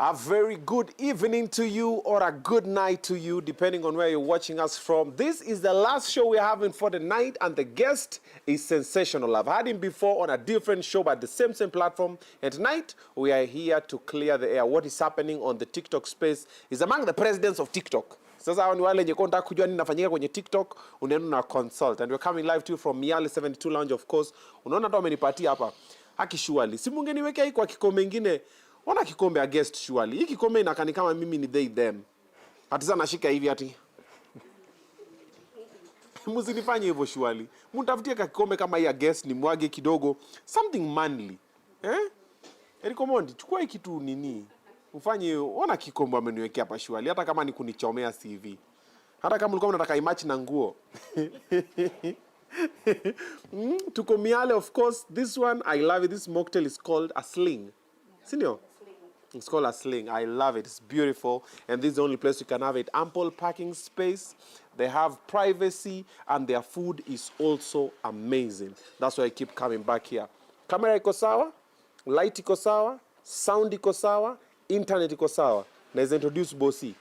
A very good evening to you or a good night to you, depending on where you're watching us from. This is the last show we're having for the night, and the guest is sensational. I've had him before on a different show, but the same platform. And tonight, we are here to clear the air. What is happening on the TikTok space is among the presidents of TikTok. Sasa ni wale nyekonda kujua nini nafanyika kwenye TikTok, unaenda na consult. And we're coming live to you from Miale 72 Lounge, of course. Unaona ndo amenipatia hapa. Haki shuali. Si mungeniwekea hii kwa kikombe ingine. Ona kikombe a guest surely. Hii kikombe inakani kama mimi ni they them. Ati sana nashika hivi ati. Msinifanye hivyo surely. Mtafutie kikombe kama hii a guest ni mwage kidogo. Something manly. Eriko Mondi, chukua hii kitu nini? Ufanye ona kikombe ameniwekea hapa surely. Hata kama ni kunichomea CV. Hata kama ulikuwa unataka imatch na nguo. Tuko Miale, of course. This one, I love it. This mocktail is called a sling. Senior? It's called a sling. I love it. It's beautiful. And this is the only place you can have it. Ample parking space. They have privacy. And their food is also amazing. That's why I keep coming back here. Camera iko sawa. Light iko sawa. Sound iko sawa. Internet iko sawa. Let's introduce Bossy.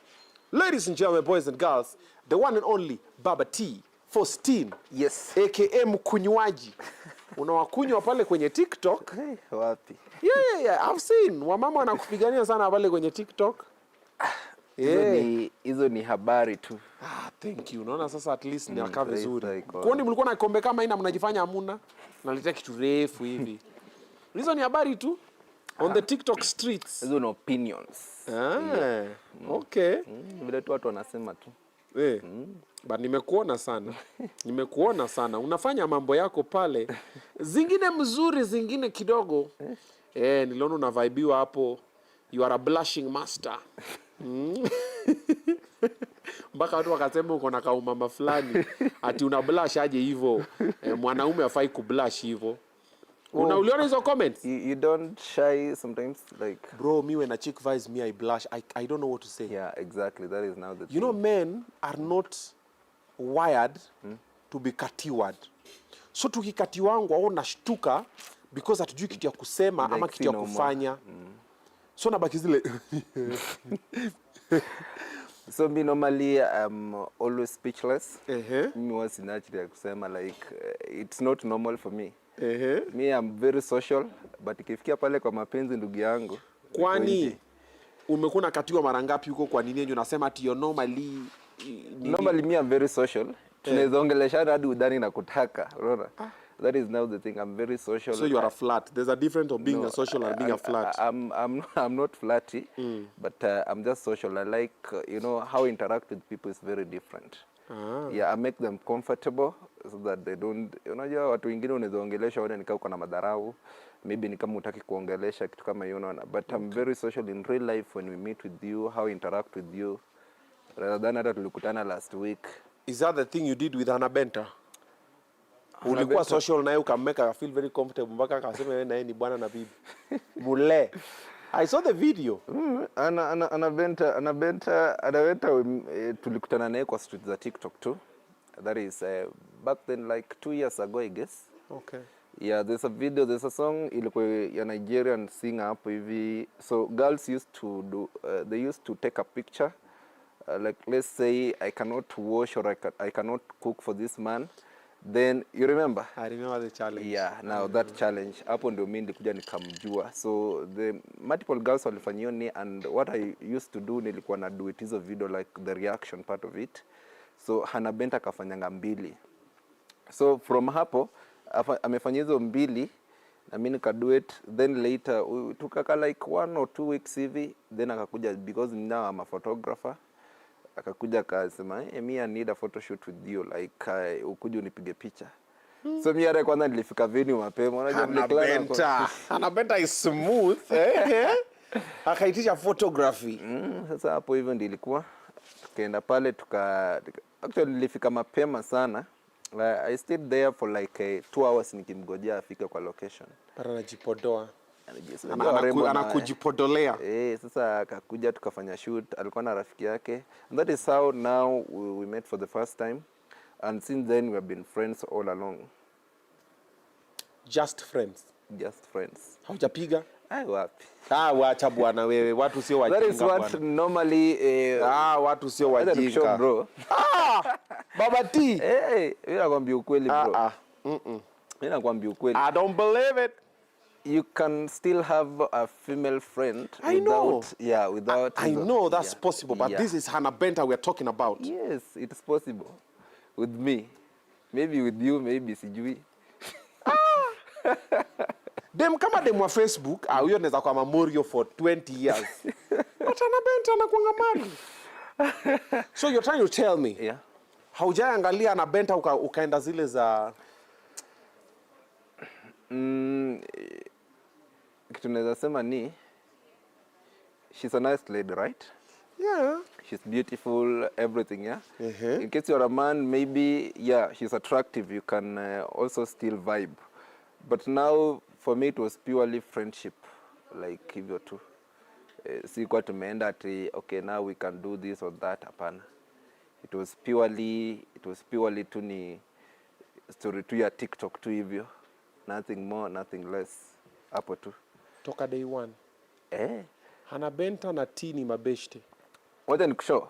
Ladies and gentlemen, boys and girls, the one and only Baba T. Faustine. Yes. AKA mkunywaji. Unawakunywa pale kwenye TikTok. Hey, wapi? Yeah. I've seen. Wamama wanakupigania sana pale kwenye TikTok. Hizo ni habari tu. Thank you. Unaona sasa at least ni akaa vizuri. Kwani mlikuwa na kombe kama ina mnajifanya hamuna? Naletea kitu refu hivi. Hizo ni habari tu. On the TikTok streets. Hizo ni opinions. Okay. Vile tu watu wanasema tu. But nimekuona sana. Unafanya mambo yako pale. Zingine mzuri, zingine kidogo. Niliona unavaibiwa hapo. You are a blushing master. Mpaka watu wakasema uko na kaumama fulani. Ati una blush aje hivyo. Mwanaume hafai kublush hivyo. Uliona hizo comments? You don't shy sometimes, like... Bro, me when a chick vies me, I blush. I don't know what to say. Yeah, exactly. That is now the thing. You know, men are not wired to be katiwad. So tukikatiwangwa au nashtuka because hatujui kitu ya kusema like ama kitu ya kufanya. So nabaki zile. So me normally I'm always speechless. Me was naturally kusema like it's not normal for me. Me I'm very social, but ikifikia pale kwa mapenzi ndugu yangu. Kwani umekuwa katiwa mara ngapi huko? Kwa nini unasema ati you normally me I'm very social. Tunaweza ongeleshana hadi udani na kutaka. Unaona? That is now the thing. I'm very social. So you are a flat. There's a difference of being a social and being a flat. I'm not flatty, but I'm just social. I like how I interact with people is very different. Yeah, I make them comfortable so that they don't, unajua watu wengine unaweza ongelesha wale nikao kuna madharau, maybe ni kama hutaki kuongelesha kitu kama hiyo, unaona, but I'm very social in real life when we meet with you, how I interact with you, rather than hata tulikutana last week. Is that the thing you did with Hannah Benta? Ulikuwa social naye ukameka feel very comfortable mpaka akasema wewe naye ni bwana na bibi. Mule. I saw the video. Ana Benta tulikutana naye kwa street za TikTok too. That is back then like 2 years ago, I guess. Okay. Yeah, there's a video, there's a song ilikuwa ya Nigerian singer hapo hivi. So girls used to do they used to take a picture like let's say I cannot wash or I cannot cook for this man. Then you remember? I remember the challenge. Yeah, now that challenge hapo ndio mimi nilikuja nikamjua. So the multiple girls walifanyia ni, and what I used to do nilikuwa na do it hizo video like the reaction part of it. So Hannah Benta kafanyanga 2. So from hapo amefanya hizo 2 na mimi nika it, then later tukaka like 1 or 2 weeks hivi, then akakuja because now I'm a photographer. Akakuja akasema I need a photo shoot with you, like ukuje unipige picha. So mimi hata kwanza nilifika venue mapema, unajua Hannah Benta is smooth. Akaitisha photography. Sasa hapo hivyo ndio ilikuwa. Tukaenda pale actually nilifika mapema sana. I stayed there for like 2 hours nikimgojea afike kwa location. Para najipodoa. Anakujipodolea. Sasa akakuja tukafanya shoot, alikuwa na rafiki yake. And that is how now we met for the first time. And since then we have been friends all along. Just friends. Just friends. Haujapiga? Ai wapi. Wacha bwana wewe, watu sio wajinga bwana. That is what normally watu sio wajinga. Bro. Baba T. Mimi nakwambia ukweli bro. Mimi nakwambia ukweli. I don't believe it. You can still have a female friend without I know that's possible, but this is Hannah Benta we're talking about. Yes, it is possible. With me. Maybe with you, maybe sijui. Dem kama dem wa Facebook, huyo anaweza kwa memorial for 20 years. But Hannah Benta anakuanga married. So you're trying to tell me. Yeah. Haujaangalia Hannah Benta ukaenda zile za kitu naweza sema ni she's a nice lady, right? Yeah. She's beautiful, everything, yeah? In case you're a man, maybe, yeah, she's attractive. You can also still vibe. But now, for me, it was purely friendship. Like, hivyo tu. Si kwa tumeenda ati, okay, now we can do this or that, hapana. It was purely tu ni story tu ya TikTok tu hivyo. Nothing more, nothing less. Hapo tu. Toka day one. Hannah Benta na T ni mabeshte. Wacha nikushow.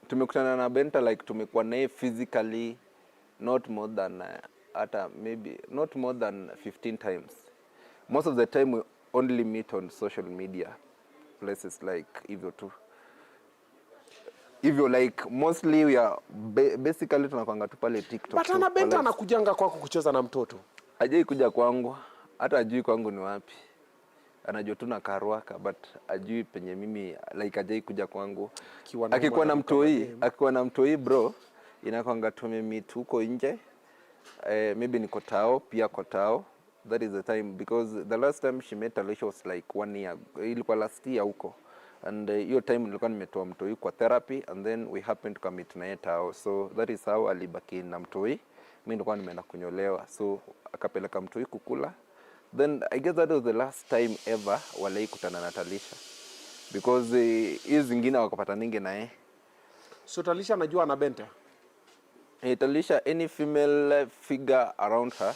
Tumekutana na Benta like tumekuwa naye physically not more than not more than 15 times. Most of the time we only meet on social media places like hivyo tu. Hivyo like mostly we are basically tunakwanga tu pale TikTok. But Hannah Benta anakujanga kwako kucheza na mtoto. Hajai kuja kwangu, hata ajui kwangu ni wapi. Anajua tu na Karwaka, but ajui penye mimi like hajai kuja kwangu. Akikuwa na mtoi bro, inakwanga tumemeet huko nje. Maybe ni Kotao, pia Kotao. That is the time, because the last time she met Talisha was like 1 year. Ilikuwa last year huko. And hiyo time nilikuwa nimetoa mtoi kwa therapy, and then we happened to commit na Tao. So that is how alibaki na mtoi. Mimi nilikuwa nimeenda kunyolewa. So akapeleka mtoi kukula. Then I guess that was the last time ever walai kutana na Talisha. Because hizi zingine wakapata ninge na So Talisha anajua Hannah Benta? Talisha, any female figure around her,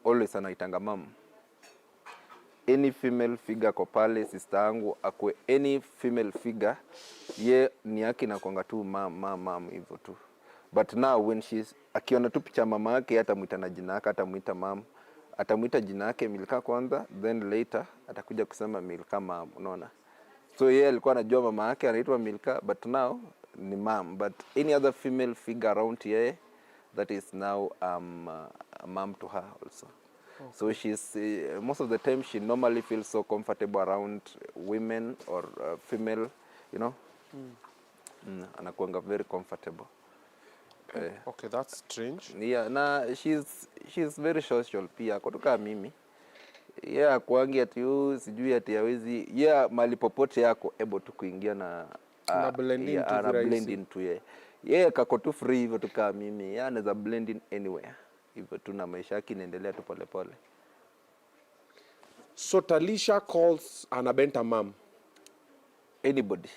always anaitanga mom. Any female figure kwa pale, sister yangu, akwe any female figure, ye ni yake inakuanga tu mom hivyo tu. But now when she's, akiona tu picha mama yake, hatamuita na jina yake, hatamuita mom. Atamuita jina yake Milka kwanza, then later atakuja kusema Milka mom, unaona. So yeye alikuwa anajua mama yake anaitwa Milka, but now ni mom. But any other female figure around here, that is now a mom to her also. Okay. So she's most of the time she normally feels so comfortable around women or female, you know. Anakuanga very comfortable. Okay, that's strange. Yeah, na she's very social pia kutoka mimi. Yeah, kuangi ati sijui ati hawezi. Yeah, mali popote yako able tu kuingia na blend into ye. Yeah, kako tu free hivyo tu kama mimi. Yeah, anaweza blend in anywhere. Hivyo tu na maisha yake inaendelea tu pole pole. So Talisha calls Hannah Benta mom. Anybody.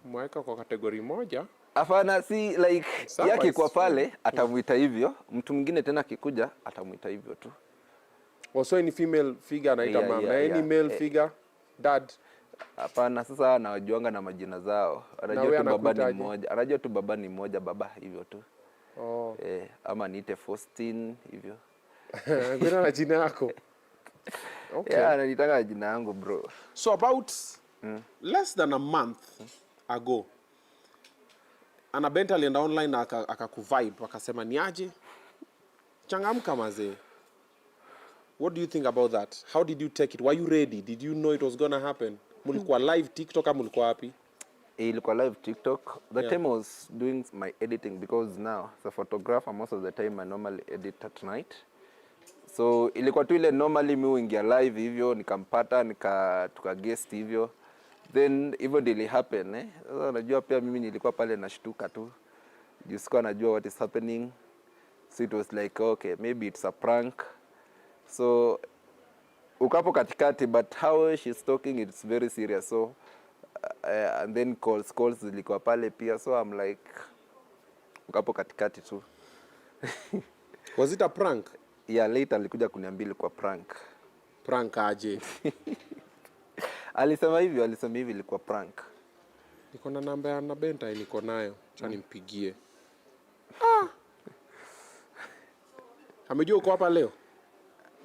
Mweka kwa kategori moja. Afana si like yake kwa pale atamuita hivyo, mtu mwingine tena akikuja atamuita hivyo tu. Also any female figure anaita mom, na any male figure dad. Hapana, sasa anawajuanga na majina zao. Anajua tu baba ni mmoja. Anajua tu baba ni mmoja, baba hivyo tu. Ama niite Faustin hivyo. Kuna na jina yako. Okay. Yeah, ananitaka jina yangu bro. So about less than a month ago, Hannah Benta alienda online na akakuvibe akasema niaje? Changamka mazee. What do you think about that? How did you take it? Were you ready? Did you know it was going to happen? Mulikuwa live TikTok ama mulikuwa wapi? Ilikuwa live TikTok. The time I was doing my editing, because now as a photographer most of the time I normally edit at night. So ilikuwa tu ile normally mimi uingia live hivyo nikampata tuka guest hivyo. Then hivyo dili happen Sasa unajua pia mimi nilikuwa pale nashtuka tu. Sikuwa najua what is happening. So it was like okay, maybe it's a prank. So ukapo katikati, but how she's talking it's very serious. So and then calls zilikuwa pale pia. So I'm like ukapo katikati tu. Was it a prank? Yeah, later alikuja kuniambia ilikuwa prank. Prank aje. Alisema hivi ilikuwa prank. Niko na namba ya Benta niko nayo. Acha nimpigie. Amejua uko hapa leo?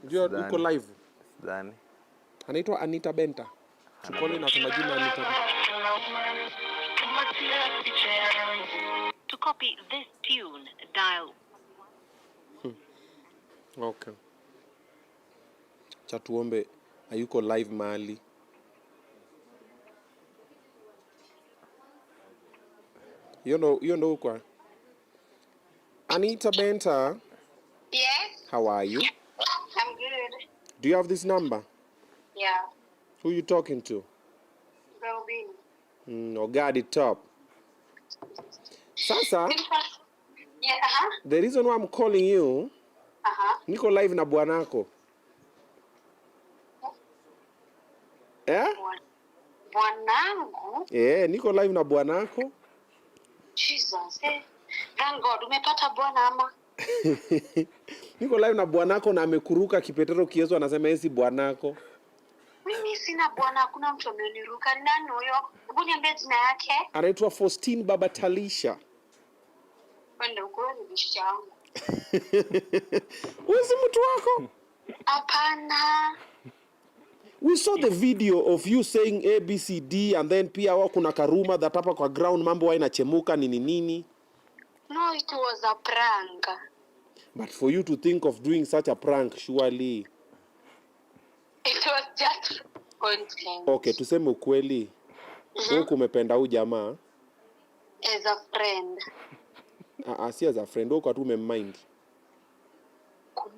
Unajua uko live? Sidhani. Anaitwa Anita Benta. Chukoni na sema jina Anita. To copy this tune, dial. Okay. Chatuombe hayuko live mahali. You know uko. Anita Benta. Yes. How are you? I'm good. Do you have this number? Yeah. Who you talking to? Obinna. Oga the top. Sasa, Yeah, the reason why I'm calling you, niko live na bwanako. Bwanangu? Niko live na bwanako. Jesus, Thank God, umepata bwana ama? Niko live na bwanako na amekuruka kipetero kiezo anasema yesi bwanako. Mimi sina bwana, hakuna mtu ameniruka. Ni nani huyo? Hebu niambie jina yake. Anaitwa Baby Talisha. Wenda uko ni bishi yangu. Wewe si mtu wako? Hapana. We saw the video of you saying ABCD and then pia wao kuna karuma that hapa kwa ground mambo haina chemuka nini. No, it was a prank. But for you to think of doing such a prank, surely. It was just content. Okay, tuseme ukweli. Wewe kumependa huyu jamaa? As a friend. Si as a friend, wewe kwa tu umemind.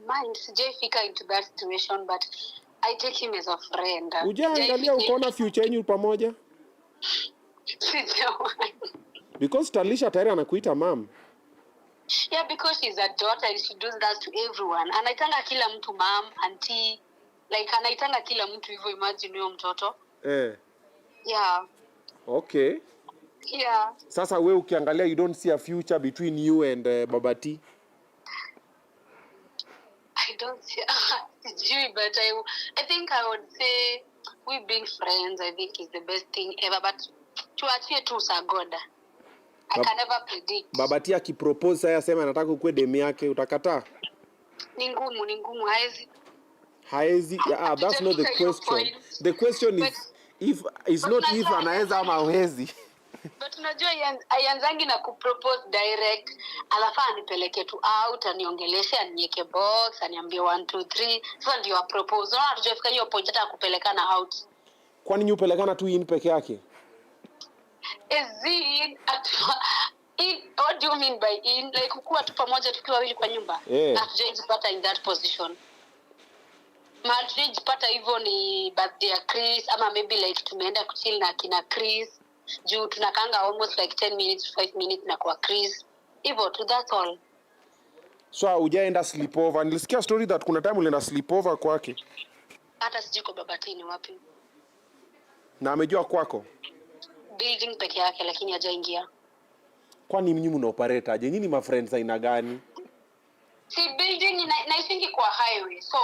Mind, sijaifika into that situation, but I take him as a friend. Ujaangalia ukaona future yenu pamoja? Sijawahi. Because Talisha tayari anakuita mom. Yeah, because she's a daughter and she does that to everyone. Anaitanga kila mtu mom, auntie. Like anaitanga kila mtu hivyo, imagine huyo mtoto. Yeah. Okay. Yeah. Sasa wewe ukiangalia you don't see a future between you and Baba T? I don't see but I think I would say we being friends, I think is the best thing ever, but tuachie tu sagoda. I can never predict. Baba T akipropose sasa asema anataka ukue demu yake, utakataa? Ni ngumu Haezi. That's not the question. The question is if it's not if anaweza ama hawezi. But unajua aianzangi na kupropose direct, alafu anipeleke tu out, aniongeleshe, aniweke box, aniambie 1 2 3, sasa ndio apropose. Unaona tujafika hiyo point hata kupelekana out. Kwani nyupelekana tu in peke yake? What do you mean by in? Like kuwa tu pamoja tukiwa wawili kwa nyumba. Hatujajipata in that position. Hatujajipata hivyo ni birthday ya Chris, ama maybe like tumeenda kuchill na kina Chris. Juu tunakanga almost like 10 minutes, 5 minutes na kwa Chris. Hivyo tu, that's all. So hujaenda sleepover? Nilisikia story that kuna time ulienda sleepover kwake. Hata sijui kwa Baba T ni wapi. Na amejua kwako? Building peke yake lakini hajaingia. Kwani mnyinyi mna operate aje? Nyinyi ma friends aina gani? Si building naisingi kwa highway. So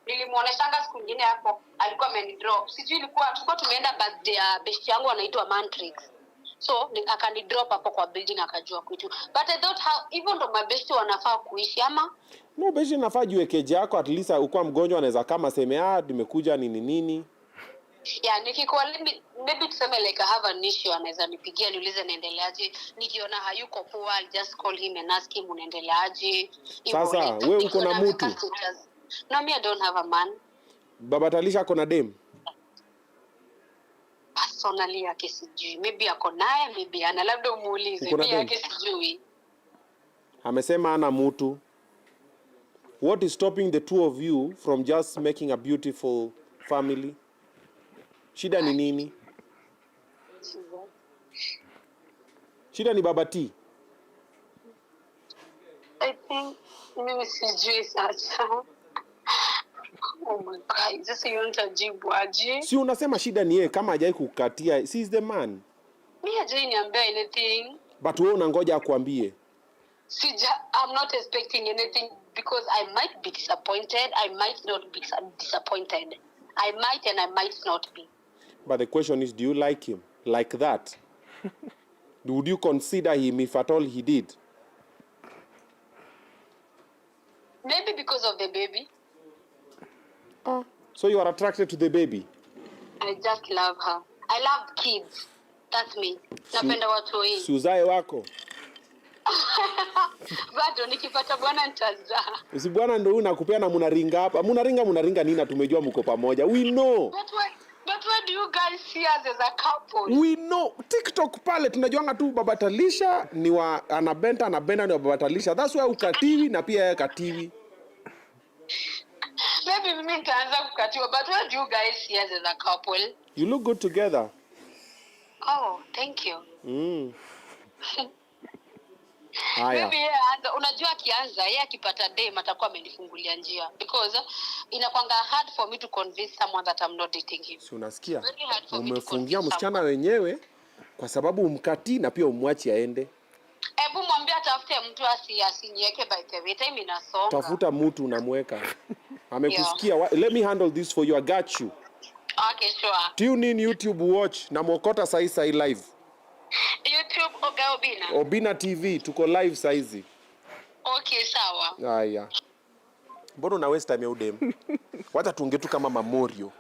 nilimuoneshanga siku nyingine hapo alikuwa amenidrop. Sijui tulikuwa tumeenda birthday ya best yangu anaitwa Mantrix. So akanidrop hapo kwa building akajua kwetu. But I thought even ndo mabesti wanafaa kuishi ama? No, besti nafaa juu keje yako at least ukiwa mgonjwa anaweza kama seme nimekuja nini. Yeah, nikikuwa maybe tuseme like I have an issue, anaweza nipigia niulize naendeleaje. Nikiona hayuko poa, I'll just call him and ask him unaendeleaje. Sasa wewe uko na mtu? No, me I don't have a man. Baba Talisha ako na dem? Personally yake sijui. Maybe ako naye, maybe ana, labda umuulize. Mimi yake sijui. Amesema ana mtu. What is stopping the two of you from just making a beautiful family? Shida ni nini? Shida ni Baba T? I think mimi sijui sasa. Oh my God, sasa yonta jibu aje? Si unasema shida ni yeye kama hajai kukatia. He is the man. Mimi hajai niambia anything. But wewe unangoja akuambie. I'm not expecting anything because I might be disappointed, I might not be disappointed. I might and I might not be. But the question is, do you like him like that? Would you consider him if at all he did? Maybe because of the baby. So you are attracted to the baby? I just love her. I love kids. That's me. Napenda watu wengi. Suzae wako. Bado nikipata bwana nitazaa. Usi bwana ndio unakupea na munaringa hapa. Munaringa nini, tumejua mko pamoja. We know. But where do you guys see us as a couple? We know. TikTok pale tunajuanga tu Baba Talisha ni wa anabenta ni wa Baba Talisha. That's why ukatiwi na pia yeye katiwi. Maybe mimi nitaanza kukatiwa, but where do you guys see us as a couple? You look good together. Oh, thank you. Haya. Maybe unajua akianza yeye akipata dem atakuwa amenifungulia njia, because inakwanga hard for me to convince someone that I'm not dating him. Si unasikia? Very hard for me to Umefungia convince msichana someone. wenyewe kwa sababu umkati na pia umwachi aende. Hebu mwambie atafute mtu asiniweke by the way, time inasonga. Tafuta mtu unamweka. Amekusikia. Yeah. Let me handle this for you. I got you. Okay, sure. Tune in YouTube watch na Mokota sai live. YouTube Oga Obinna. Obinna TV tuko live saizi. Okay, sawa. Haya. Mbona una waste time ya udem? Wacha tuongee tu kama Mamorio.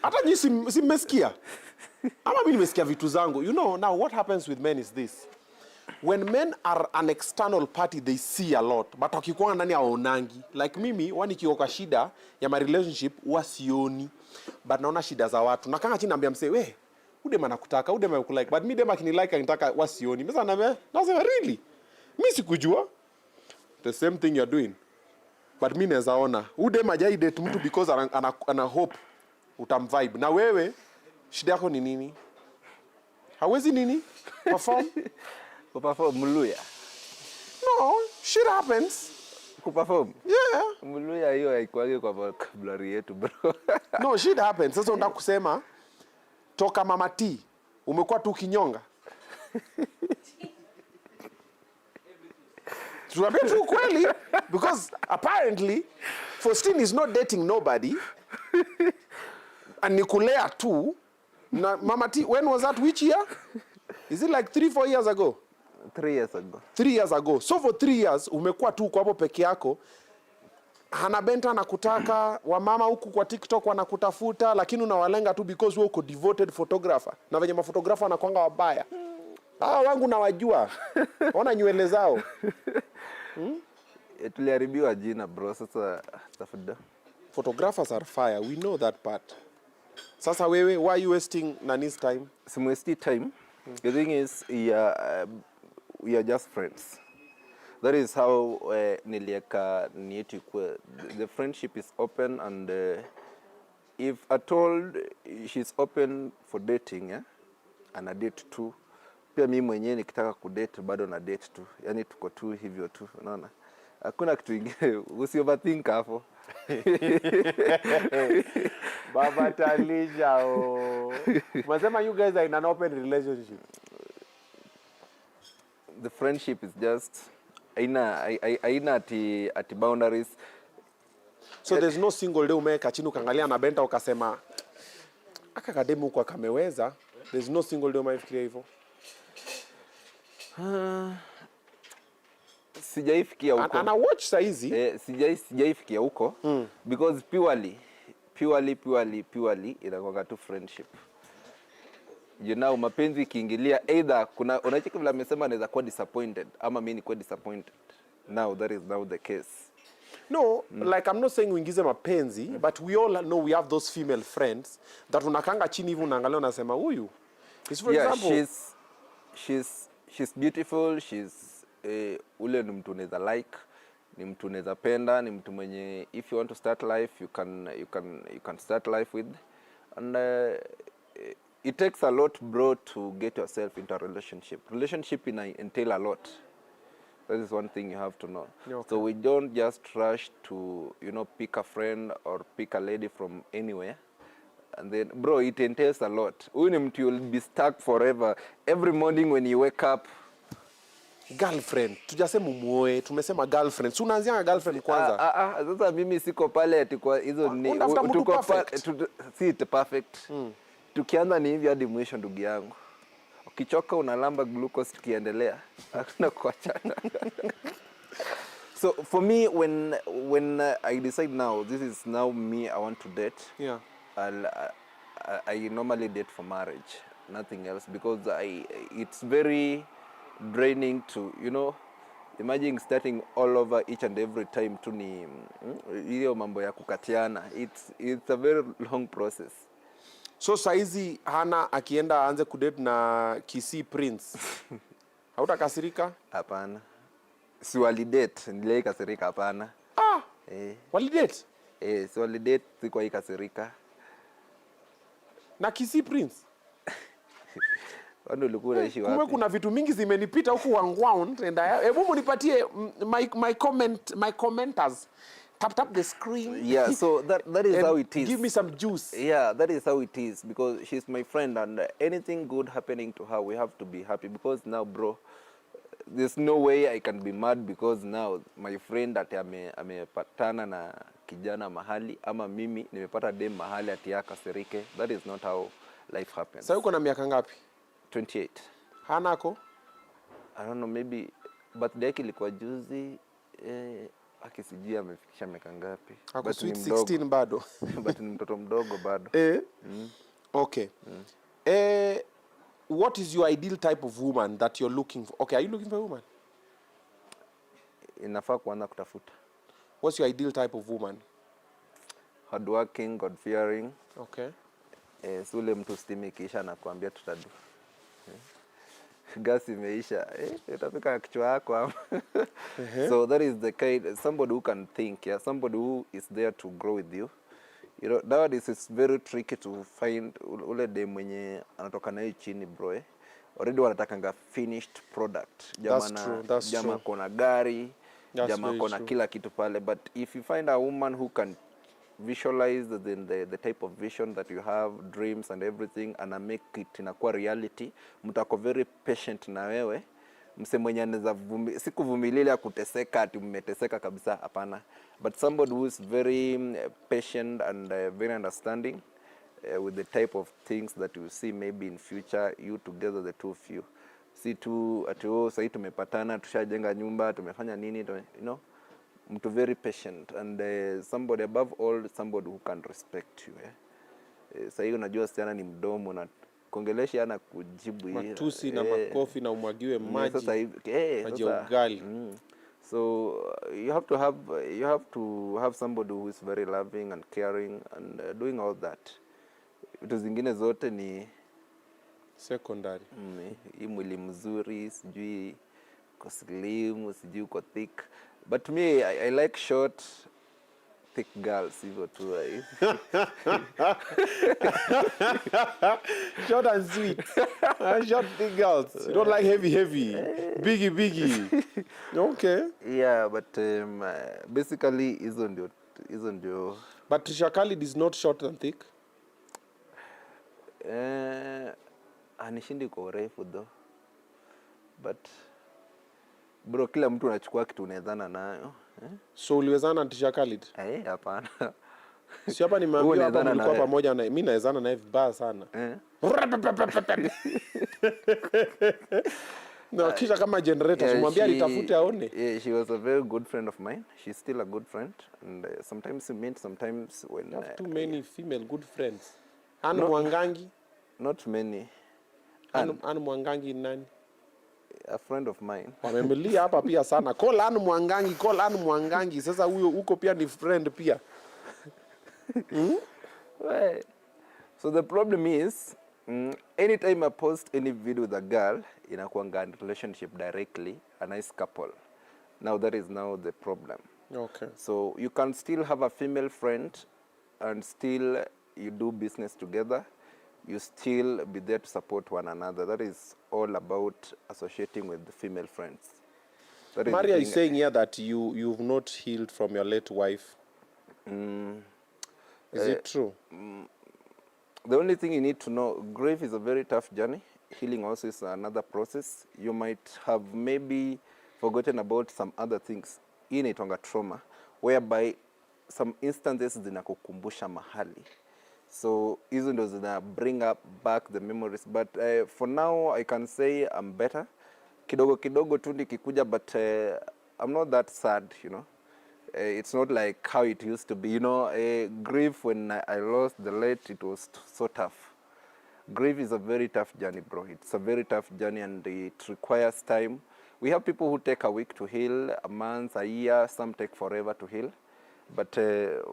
Hata nyinyi si mmesikia? Ama mimi nimesikia vitu zangu. You know, now what happens with men is this. When men are an external party, they see a lot. But wakikuwa ndani hawaonangi. Like mimi, nikiwa kwa shida ya my relationship, huwa sioni. But naona shida za watu. Nakanga chini naambia msee, we, udema nakutaka, udema yukulike. But mi dema kinilike anitaka huwa sioni. Mimi sana nasema really? Mimi sikujua. The same thing you're doing. But mimi naweza ona. Udema hajai date mtu because ana hope utamvibe. Na wewe, shida yako ni nini? Hawezi nini? Perform? Kuperform Mluya. No, shit happens. Kuperform? Yeah. Mluya hiyo haikuagi kwa vocabulary yetu bro. No, shit happens. Sasa unataka kusema toka Mama T umekuwa tu kinyonga. Tuambie tu kweli, because apparently Faustine is not dating nobody. And Nikulea too. Na Mama T, when was that? Which year? Is it like 3-4 years ago? 3 years ago. 3 years ago. So for 3 years umekuwa tu kwa hapo peke yako. Hana Benta anakutaka, wamama huku kwa TikTok wanakutafuta, lakini unawalenga tu because wewe uko devoted photographer. Na venye mafotografa wanakuanga wabaya. Hawa wangu nawajua. Ona nywele zao. Tuliharibiwa jina bro, sasa tafuta. Photographers are fire. We know that part. Sasa wewe, why are you wasting Nani's time? Wasting time. The thing is, we are just friends. That is how nilieka nietu ikue. The friendship is open, and if at all she's open for dating, and a date too. Pia mimi mwenyewe nikitaka kudate bado na date tu. Yaani tuko tu hivyo tu, unaona? Hakuna kitu kingine, usioverthink hapo. Baba Talisha, oh. Unasema you guys are in an open relationship. The friendship is just aina ati boundaries. So there's no single day umeweka chini ukaangalia na Benta ukasema aka kademu kwa kameweza. There's no single day umefikiria hivyo. Sijaifikia huko. Ana watch saizi. Sijaifikia huko because purely inakuwa tu friendship. You know, mapenzi kiingilia either kuna unacheki vile amesema anaweza kuwa disappointed ama mimi ni kuwa disappointed. Now that is now the case. No, like I'm not saying uingize mapenzi, but we all know we have those female friends that unakanga chini hivi unaangalia unasema huyu. For example, she's beautiful, she's ule ni mtu unaweza like, ni mtu unaweza penda, ni mtu mwenye if you want to start life you can start life with, and it takes a lot bro to get yourself into a relationship entail a lot. That is one thing you have to know. Okay. So we don't just rush to, pick a friend or pick a lady from anywhere. And then, bro, it entails a lot. You'll be stuck forever. Every morning when you wake up, girlfriend. Tujasema muoe, tumesema girlfriend. Si unaanzia girlfriend kwanza. Sasa mimi siko pale ati kwa hizo ni unatafuta mtu perfect. Si it perfect. Tukianza ni hivi hadi mwisho ndugu yangu. Ukichoka unalamba glucose tukiendelea. Hakuna kuachana. So for me when I decide now this is now me I want to date. Yeah. I normally date for marriage, nothing else, because it's very draining to, you know, imagine starting all over each and every time tu ni hiyo mambo ya kukatiana. It's a very long process. So saizi Hana akienda aanze kudate na Kisii Prince. Hautakasirika? Hapana. Si walidate, nilei kasirika hapana. Walidate? Si walidate sikuwa ikasirika. Na Kisii Prince? Wando ulikuwa unaishi wapi? Kumbe kuna vitu mingi zimenipita huku wangwound. Hebu munipatie my commenters. Tap the screen. Yeah, so that is how it is. Give me some juice. Yeah, that is how it is, because she's my friend, and anything good happening to her, we have to be happy, because now, bro, there's no way I can be mad because now my friend ati amepatana na kijana mahali, ama mimi nimepata dem mahali ati yakasirike. That is not how life happens. Sasa uko na miaka ngapi? 28. Hanako? I don't know, maybe birthday yake ilikuwa juzi. Akisijia amefikisha miaka ngapi? Ako sweet 16 bado. But ni mtoto mdogo bado. Okay. What is your ideal type of woman that you're looking for? Okay, are you looking for a woman? Inafaa kuanza kutafuta. What's your ideal type of woman? Hardworking, God-fearing. Okay. Sule mtu stimi kisha na kuambia tutadu. Gas imeisha. Utafika kichwa yako. So that is the kind, somebody who can think, yeah, somebody who is there to grow with you. You know, nowadays it's very tricky to find ule dem mwenye anatoka na hii chini, bro. Already wanatakanga finished product. That's Jama true. kona gari, jama kona true. kila kitu pale. But if you find a woman who can visualize the type of vision that you have, dreams and everything, and make it inakuwa reality, mtako very patient na wewe. Mse mwenye anaweza sikuvumilia kuteseka ati mmeteseka kabisa, hapana. But somebody who is very patient and very understanding with the type of things that you see maybe in future, you together, the two of you. Si tu ati sasa tumepatana, tushajenga nyumba, tumefanya nini, you know. Mtu very patient and somebody above all, somebody who can respect you. Sasa hiyo unajua siana ni mdomo na kongelesha ana kujibu hii. Matusi na makofi na umwagiwe maji. Sasa hivi maji ya ugali. So you have to have somebody who is very loving and caring and doing all that. Vitu zingine zote ni secondary. Hii mwili mzuri, sijui uko slim, sijui uko thick. But to me, I like short, thick girls, hivyo tu. Short and sweet. Short, thick girls. You don't like heavy. Biggie. Okay. Yeah, but basically, hizo ndio. But Trisha Khalid is not short and thick? Anishindi kwa urefu though. But bro, kila mtu anachukua kitu unaezana nayo. So uliwezana na Trisha Khalid? Hapana. Si hapa nimeambiwa hapa mlikuwa pamoja na mimi naezana naye vibaya sana. No, kisha kama generator, umwambia nitafute aone. Yeah, she was a very good friend of mine. She's still a good friend, and sometimes we meet, sometimes when you have too many female good friends. Anu Mwangangi? Not many. Anu Mwangangi nani? A friend of mine. Wamemelia hapa pia sana. Call Anu Mwangangi. Sasa huyo uko pia ni friend pia. Well, so the problem is, anytime I post any video with a girl, inakuanga in relationship directly, a nice couple. Now that is now the problem. Okay. So you can still have a female friend and still you do business together. You still be there to support one another. That is all about associating with the female friends. Maria is saying here that you've not healed from your late wife. Is it true? The only thing you need to know, grief is a very tough journey. healing also is another process. You might have maybe forgotten about some other things. Hii inaitwanga trauma, whereby some instances zinakukumbusha mahali. So hizo ndo zina bring up back the memories. But for now, I can say I'm better. Kidogo kidogo tu nikikuja, but I'm not that sad, you know. It's not like how it used to be, you know. Grief when I lost the late, it was so tough. Grief is a very tough journey, bro. It's a very tough journey, and it requires time. We have people who take a week to heal, a month, a year. Some take forever to heal. But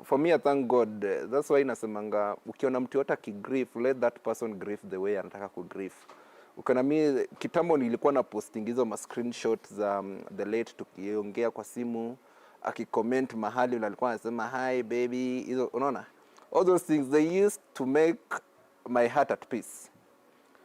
for me, I thank God. That's why nasemanga, ukiona mtu yote akigrief, let that person grieve the way anataka kugrief. Ukiona mimi kitambo nilikuwa na posting hizo ma screenshot za the late tukiongea kwa simu, akicomment mahali yule alikuwa anasema hi baby, hizo unaona? All those things, they used to make my heart at peace.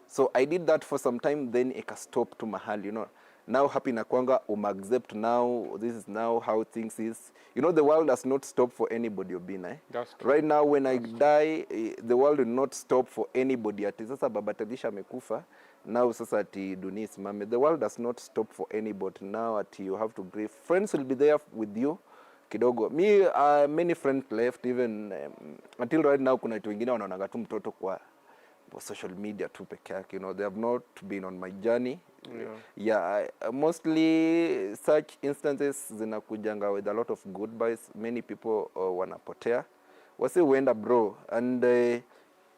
So I did that for some time, then ika stop to mahali, you know. Now happy na kwanga accept now, this is now how things is. You know, the world does not stop for anybody, Obinna. Eh? That's true. Right now when I die, the world will not stop for anybody. Ati sasa Baba Talisha amekufa, now sasa ati dunia isimame. The world does not stop for anybody. Now ati you have to grieve. Friends will be there with you. Kidogo. Me, many friends left, even until right now kuna watu wengine wanaonaga tu mtoto kwa social media tu peke yake, you know. They have not been on my journey. Yeah, mostly such instances zinakujanga with a lot of goodbyes. Many people wanapotea. Wasi huenda bro, and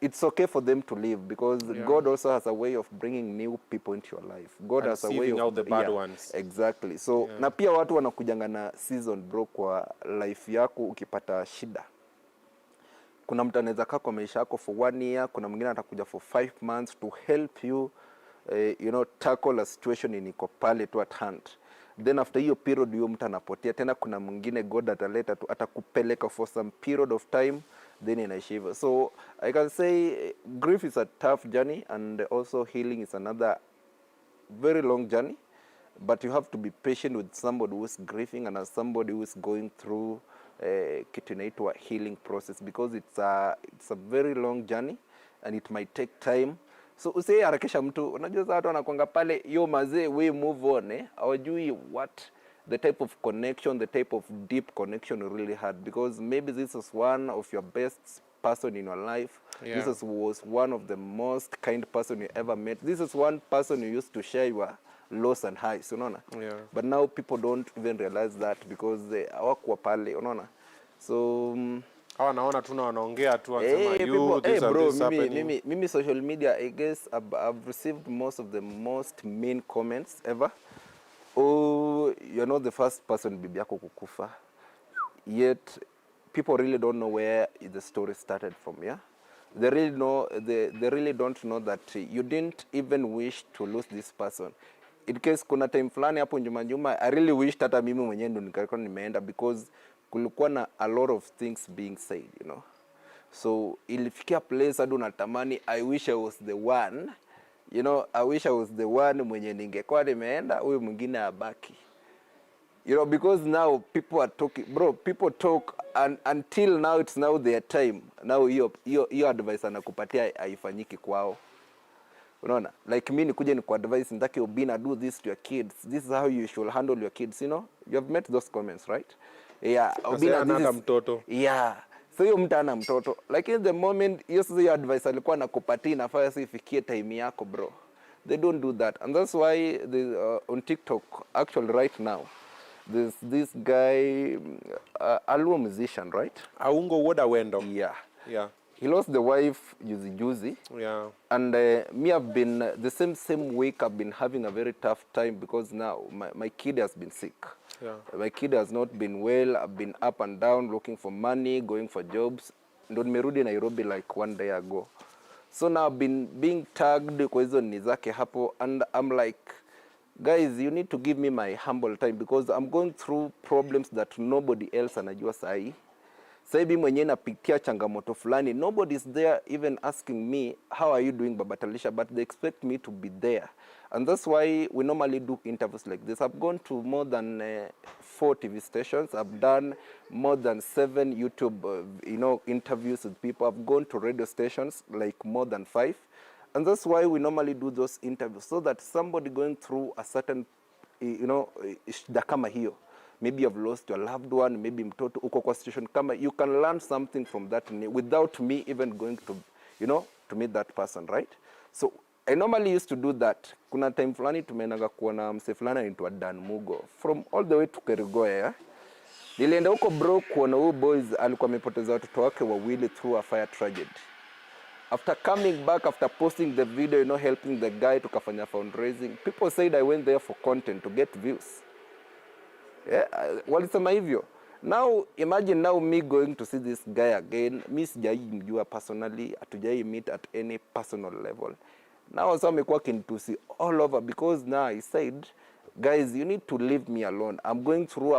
it's okay for them to leave, because God also has a way of bringing new people into your life. God and has a way of out the bad ones. Exactly. So na pia watu wanakujanga na season bro kwa life yako ukipata shida. Kuna mtu anaweza kaa kwa maisha yako for 1 year, kuna mwingine atakuja for 5 months to help you you know, tackle a situation iko pale tu at hand. Then after hiyo period hiyo mtu anapotea, tena kuna mwingine God ataleta tu atakupeleka for some period of time, then inaisha hivyo. So I can say grief is a tough journey, and also healing is another very long journey, but you have to be patient with somebody who is grieving and as somebody who is going through kitu inaitwa healing process, because it's a very long journey and it might take time. So usiharakisha mtu, unajua watu wanakuanga pale yo mazee we move on, hawajui what the type of connection, the type of deep connection you really had, because maybe this was one of your best person in your life. This was one of the most kind person you ever met. This is one person you used to share your lows and highs, unaona? But now people don't even realize that, because hawakuwa pale, unaona? So hawa naona tu na wanaongea tu wanasema you this and bro, this happening. mimi social media, I guess I've received most of the most mean comments ever. Oh, you're not the first person bibi yako kukufa. Yet people really don't know where the story started from, yeah? They really don't know that you didn't even wish to lose this person. In case kuna time fulani hapo nyuma, I really wished hata mimi mwenyewe ndo nikakuwa nimeenda, because kulikuwa na a lot of things being said, you know. So ilifikia place hadi unatamani, I wish I was the one, you know, I wish I was the one mwenye ningekuwa nimeenda, huyu mwingine abaki. You know, because now people are talking, bro, people talk, and until now it's now their time. Now hiyo advice anakupatia haifanyiki kwao. Unaona? Like me nikuje ni kwa advice ndaki Obinna do this to your kids. This is how you should handle your kids, you know? You have met those comments, right? Yeah, Obinna this is mtoto. Yeah. So hiyo mtu ana mtoto. Like in the moment hiyo advice alikuwa anakupatia inafaa ifikie time yako, bro. They don't do that. And that's why on TikTok actually right now there's this guy a low musician, right? Aungo Woda Wendo. Yeah. He lost the wife juzi. Yeah. And me, I've been the same week I've been having a very tough time, because now my kid has been sick. Yeah. My kid has not been well. I've been up and down looking for money, going for jobs. Ndo nimerudi Nairobi like 1 day ago. So now I've been being tagged kwa hizo nizake hapo, and I'm like, guys, you need to give me my humble time, because I'm going through problems that nobody else anajua sahi. Saibi mwenye napitia changamoto fulani, nobody's there even asking me, how are you doing, Baba Talisha? But they expect me to be there. And that's why we normally do interviews like this. I've gone to more than 4 TV stations. I've done more than 7 YouTube interviews with people. I've gone to radio stations like more than 5. And that's why we normally do those interviews, so that somebody going through a certain, shida kama hiyo, maybe you've lost your loved one, maybe mtoto uko kwa situation kama, you can learn something from that without me even going to, to meet that person, right? So I normally used to do that. Kuna time fulani tumeenaga kuona mse fulani anaitwa Dan Mugo from all the way to Kerigoya. Nilienda huko bro kuona huyu boys alikuwa amepoteza watoto wake wawili through a fire tragedy. After coming back, after posting the video, helping the guy to kafanya fundraising, people said I went there for content to get views. Yeah, walisema hivyo. Now imagine now me going to see this guy again. Mi sijai mjua personally, hatujai meet at any personal level. Now also amekuwa kinitusi all over because now he said, guys, you need to leave me alone. I'm going through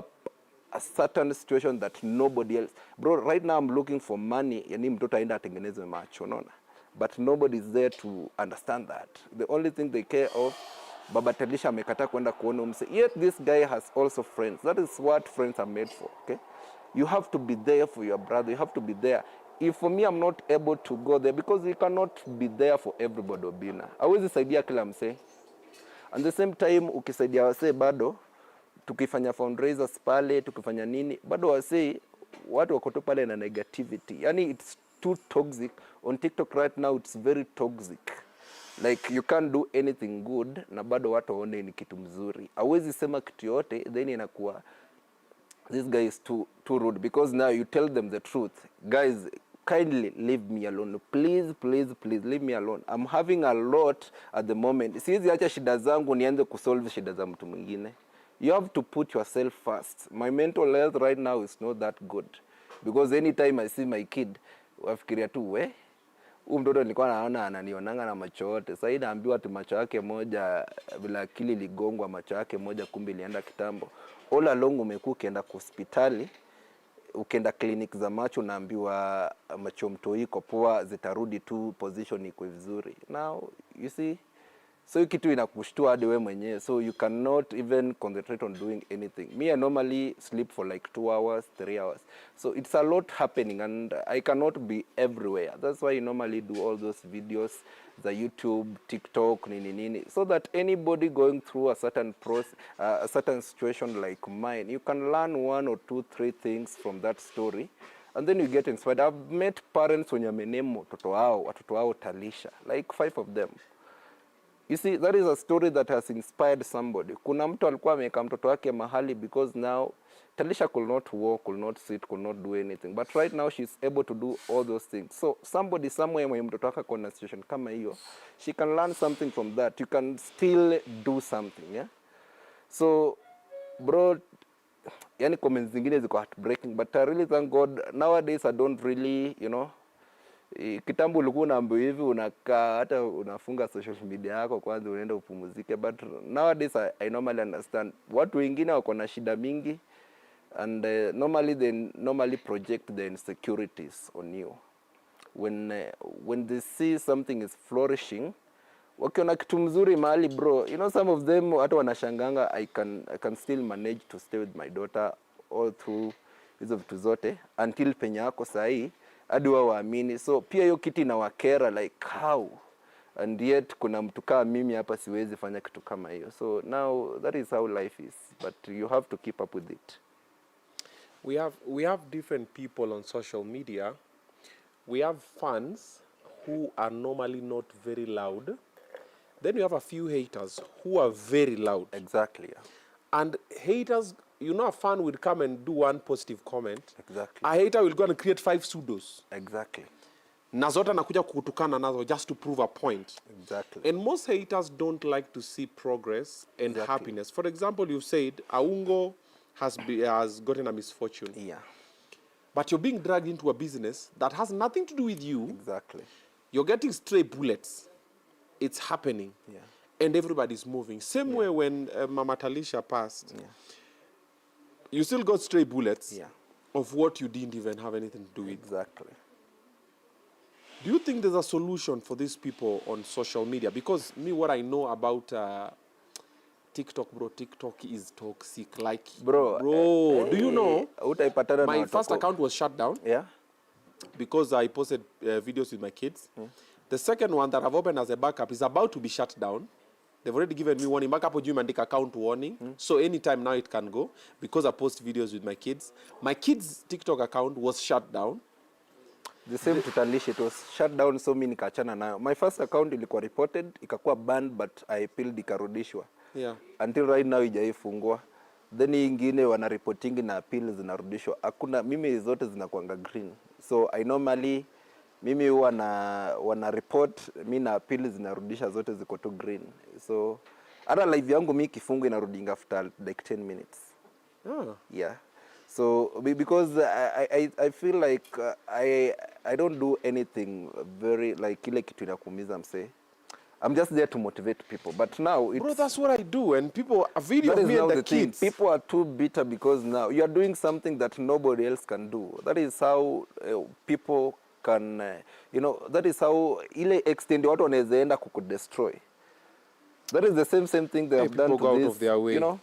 a certain situation that nobody else. Bro, right now I'm looking for money. Yani mtoto aenda atengenezwe macho, unaona? But nobody is there to understand that. The only thing they care of, Baba Talisha amekataa kwenda kuona umse. Yet this guy has also friends. That is what friends are made for, okay? You have to be there for your brother. You have to be there. If for me, I'm not able to go there, because you cannot be there for everybody, Obinna. Hawezi saidia kila mse. At the same time, ukisaidia wase bado, tukifanya fundraisers pale, tukifanya nini, bado wase, watu wako tu pale na negativity. Yani it's too toxic. On TikTok right now, it's very toxic. Like you can't do anything good, na bado watu waone ni kitu mzuri. Hawezi sema kitu yote, then inakuwa, this guy is too rude, because now you tell them the truth. Guys, kindly leave me alone. Please, please, please leave me alone. I'm having a lot at the moment. Siwezi acha shida zangu nianze kusolve shida za mtu mwingine. You have to put yourself first. My mental health right now is not that good, because anytime I see my kid, wafikiria tu mtoto nilikuwa naona ananionanga na macho yote. Sasa hivi naambiwa ati macho yake moja bila akili ligongwa, macho yake moja kumbe ilienda kitambo. All along umekuwa ukienda hospitali, ukienda clinic za macho, naambiwa macho mtoi iko poa, zitarudi tu position iko vizuri. Now you see, so kitu inakushtua hadi wewe mwenyewe, so you cannot even concentrate on doing anything. Me, I normally sleep for like 2 hours, 3 hours. So it's a lot happening, and I cannot be everywhere. That's why I normally do all those videos, the YouTube, TikTok, nini, so that anybody going through a certain a certain situation like mine, you can learn 1 or 2, 3 things from that story, and then you get inspired. I've met parents wenye wamenemo watoto wao Talisha, like 5 of them. You see, that is a story that has inspired somebody. Kuna mtu alikuwa ameweka mtoto wake mahali, because now Talisha could not walk, could not sit, could not do anything. But right now she's able to do all those things. So somebody somewhere mwenye mtoto wake kwa situation kama hiyo, she can learn something from that. You can still do something, yeah? So, bro, yani comments zingine ziko heartbreaking, but I really thank God. Nowadays I don't really, kitambo ulikuwa unaambiwa hivi, unakaa hata unafunga social media yako kwanza unaenda upumzike, but nowadays I normally understand watu wengine wako na shida mingi, and normally they project the insecurities on you when they see something is flourishing. Wakiona kitu mzuri mahali, bro, some of them hata wanashanganga I can still manage to stay with my daughter all through hizo vitu zote until penye yako sahi hadi wao waamini. So pia hiyo kitu inawakera, like how, and yet kuna mtu kama mimi hapa siwezi fanya kitu kama hiyo. So now that is how life is, but you have to keep up with it. We have different people on social media. We have fans who are normally not very loud. Then you have a few haters who are very loud. Exactly. Yeah. And haters, a fan will come and do one positive comment. Exactly. A hater will go and create 5 pseudos. Exactly. Na zote anakuja kukutukana nazo just to prove a point. Exactly. And most haters don't like to see progress and happiness. For example, you said Aungo has gotten a misfortune. Yeah. But you're being dragged into a business that has nothing to do with you. Exactly. You're getting stray bullets. It's happening. Yeah. And everybody's moving. Same way when Mama Talisha passed. Yeah. You still got stray bullets of what you didn't even have anything to do with. Exactly. Do you think there's a solution for these people on social media? Because what I know about TikTok, bro, TikTok is toxic. Like, bro, do you know? My first account was shut down. Yeah. Because I posted videos with my kids. The second one that I've opened as a backup is about to be shut down. They've already given me warning. Backup with you and account warning. So anytime now it can go because I post videos with my kids. My kids' TikTok account was shut down. The same to Talisha, it was shut down, so mimi nikaachana nayo. My first account ilikuwa reported, ikakuwa banned, but I appealed ikarudishwa. Yeah. Until right now ijaifungwa. Then ingine wana reporting na appeal zinarudishwa. Hakuna, mimi zote zinakuanga green. So I normally, mimi wana report, mimi na appeal zinarudisha zote ziko tu green. So hata live yangu mimi kifungu inarudinga after like 10 minutes. Oh. Yeah. So because I feel like I don't do anything very like ile kitu inakuumiza mse. I'm just there to motivate people. But now it's... Bro, that's what I do. And people, a video of me and the kids. People are too bitter because now you are doing something that nobody else can do. That is how people can, you know, that is how ile extend watu wanaweza enda kukudestroy. That is the same thing they have done to go this, out of their way. You know.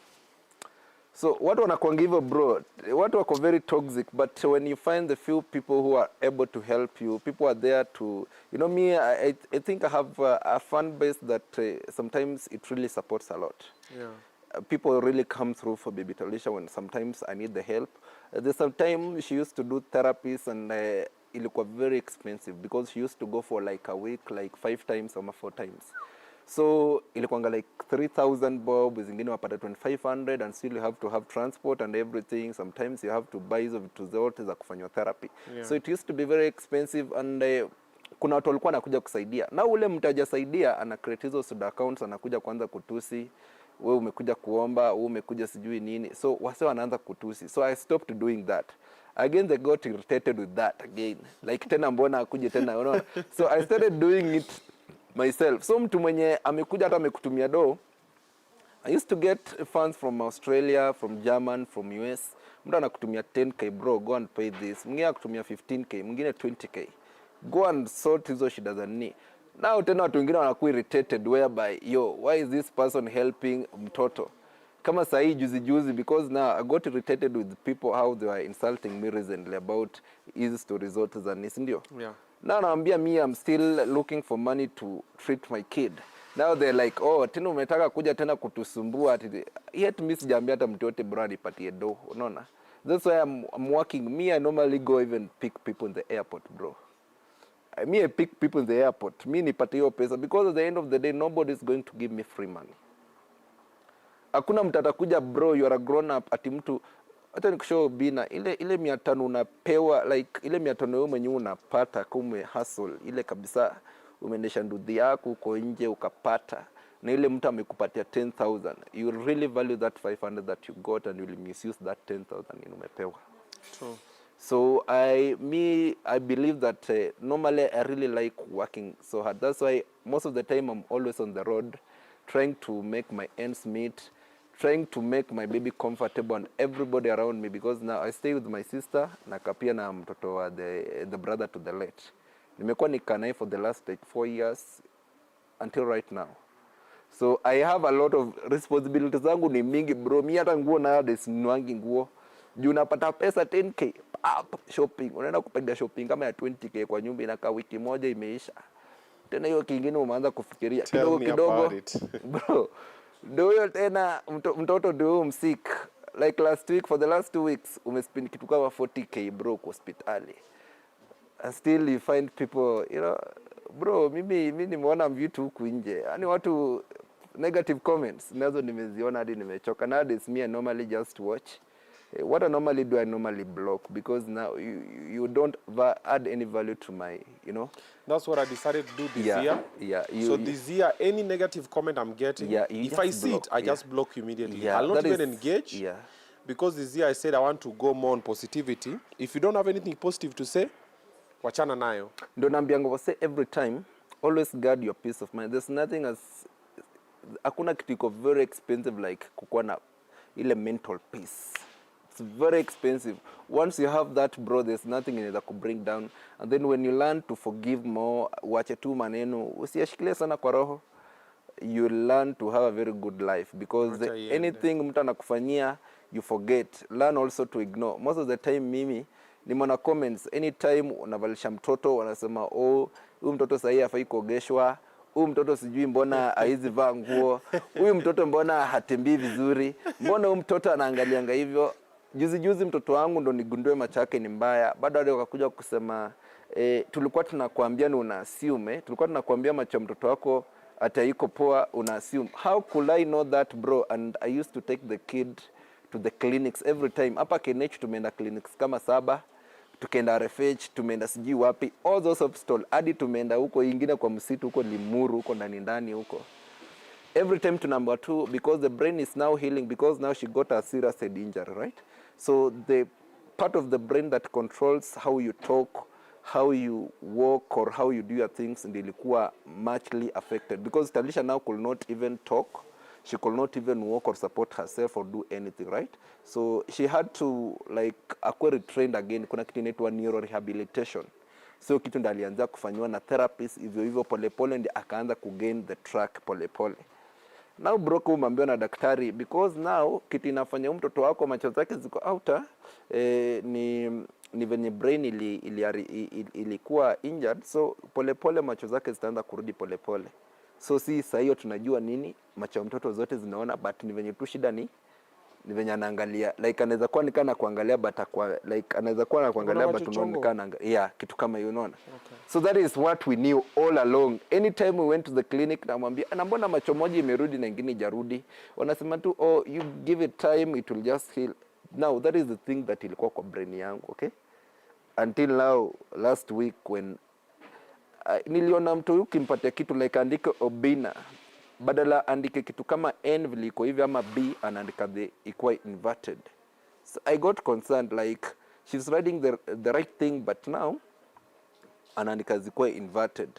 So watu wanakuanga hivyo bro, watu wako very toxic, but when you find the few people who are able to help you, people are there to, you know, me, I think I have a fan base that sometimes it really supports a lot. Yeah. People really come through for Baby Talisha when sometimes I need the help. There's some time she used to do therapies and ilikuwa very expensive because she used to go for like a week, like 5 times or 4 times. So ilikuanga like 3,000 bob, zingine wapata 2,500 and still you have to have transport and everything. Sometimes you have to buy hizo vitu zote za kufanywa therapy. Yeah. So it used to be very expensive and kuna watu walikuwa anakuja kusaidia. Na ule mtaja saidia ana create hizo soda accounts, anakuja kwanza kutusi, wewe umekuja kuomba, wewe umekuja sijui nini. So wase wanaanza kutusi. So I stopped doing that. Again they got irritated with that again. Like tena mbona akuje tena, unaona. So I started doing it myself. So mtu mwenye amekuja hata amekutumia do, I used to get funds from Australia, from German, from US. Mtu anakutumia 10k bro, go and pay this. Mwingine akutumia 15k, mwingine 20k. Go and sort hizo shida za nini. Now tena watu wengine wanakuwa irritated whereby, yo, why is this person helping mtoto? Kama sahi juzi because now I got irritated with people how they were insulting me recently about hizi stories zote za nini, ndio? Yeah. Now naambia me I'm still looking for money to treat my kid. Now they're like, oh, tena umetaka kuja tena kutusumbua ati. Yet mimi sijaambia hata mtu yote bro anipatie do, unaona? That's why I'm working. Me I normally go even pick people in the airport, bro. I pick people in the airport. Me nipate hiyo pesa because at the end of the day nobody is going to give me free money. Hakuna mtu atakuja bro, you are a grown up ati mtu hata nikushow Obinna ile 500 unapewa like ile 500 wewe mwenyewe unapata kama hustle ile kabisa, umeendesha ndudhi yako uko nje ukapata, na ile mtu amekupatia 10,000, you really value that 500 that you got and you will misuse that 10,000 umepewa. True. So I believe that normally I really like working so hard. That's why most of the time I'm always on the road trying to make my ends meet, trying to make my baby comfortable and everybody around me, because now I stay with my sister na kapia na mtoto wa the brother to the late. Nimekuwa nikanai for the last like 4 years until right now. So I have a lot of responsibilities zangu ni mingi bro. Mimi hata nguo na desinwangi nguo. Juu unapata pesa 10k shopping. Unaenda kupiga shopping kama ya 20k kwa nyumba inakaa wiki moja imeisha. Tena hiyo kingine umeanza kufikiria kidogo bro. Ndio hiyo tena mtoto ndio msick. Like last week, for the last 2 weeks umespend kitu kama 40k bro kwa hospitali. And still you find people, you know, bro, mimi nimeona vitu huku nje. Yaani watu negative comments nazo nimeziona hadi nimechoka. Nowadays me I normally just watch. What I normally do, I normally block, because now you don't add any value to my, you know. That's what I decided to do this year. Yeah. So this year, any negative comment I'm getting, if I see it, I just block immediately. Yeah, I'll not even engage. Yeah. Because this year I said I want to go more on positivity. If you don't have anything positive to say, wachana nayo. Ndo naambianga say every time, always guard your peace of mind. There's nothing as, hakuna kitu iko very expensive like kukuwa na ile mental peace. It's very expensive. Once you have that, bro, there's nothing inaweza ku bring down. And then when you learn to forgive more, wache tu maneno, usiyashikilie sana kwa roho, you learn to have a very good life, because anything mtu anakufanyia you forget. Learn also to ignore. Most of the time mimi nimeona comments anytime unavalisha mtoto wanasema oh huyu mtoto sahi hafai kuogeshwa, huyu mtoto sijui mbona haizi vaa nguo, huyu mtoto mbona hatembii vizuri, mbona huyu mtoto anaangalianga hivyo. Juzi mtoto wangu ndo nigundue macho yake ni mbaya, bado hadi wakakuja kusema tulikuwa tunakuambia ni una assume, tulikuwa tunakuambia macho mtoto wako ata iko poa, una assume. How could I know that bro? And I used to take the kid to the clinics every time. Hapa KNH tumeenda clinics kama 7, tukaenda RFH, tumeenda sijui wapi, all those hospital, hadi tumeenda huko ingine kwa msitu huko Limuru huko ndani huko. Every time to number 2 because the brain is now healing, because now she got a serious head injury, right? So the part of the brain that controls how you talk, how you walk or how you do your things ndilikuwa muchly affected, because Talisha now could not even talk, she could not even walk or support herself or do anything, right? So she had to like acquire trained again. Kuna kitu inaitwa neuro rehabilitation, so kitu ndo alianza kufanywa na therapist hivyo polepole, ndi akaanza kugain the track polepole. Now broke umambiwa na daktari, because now kitu inafanya mtoto wako macho zake ziko outer ni venye brain ilikuwa injured, so polepole macho zake zitaanza kurudi polepole. So si saa hiyo tunajua nini macho ya mtoto zote zinaona, but ni venye tu shida ni venye anaangalia, like anaweza kuwa nikana kuangalia but like anaweza kuwa na kuangalia but unaonekana yeah, kitu kama hiyo unaona. Okay. So that is what we knew all along. Anytime we went to the clinic namwambia na mbona macho moja imerudi na nyingine jarudi, wanasema tu oh you give it time it will just heal. Now that is the thing that ilikuwa kwa brain yangu, okay? Until now last week when niliona mtu ukimpatia kitu like andike Obinna, badala andike kitu kama N vile iko hivi ama B anaandika the equal inverted. So I got concerned, like she's writing the right thing but now anaandika zikuwa inverted.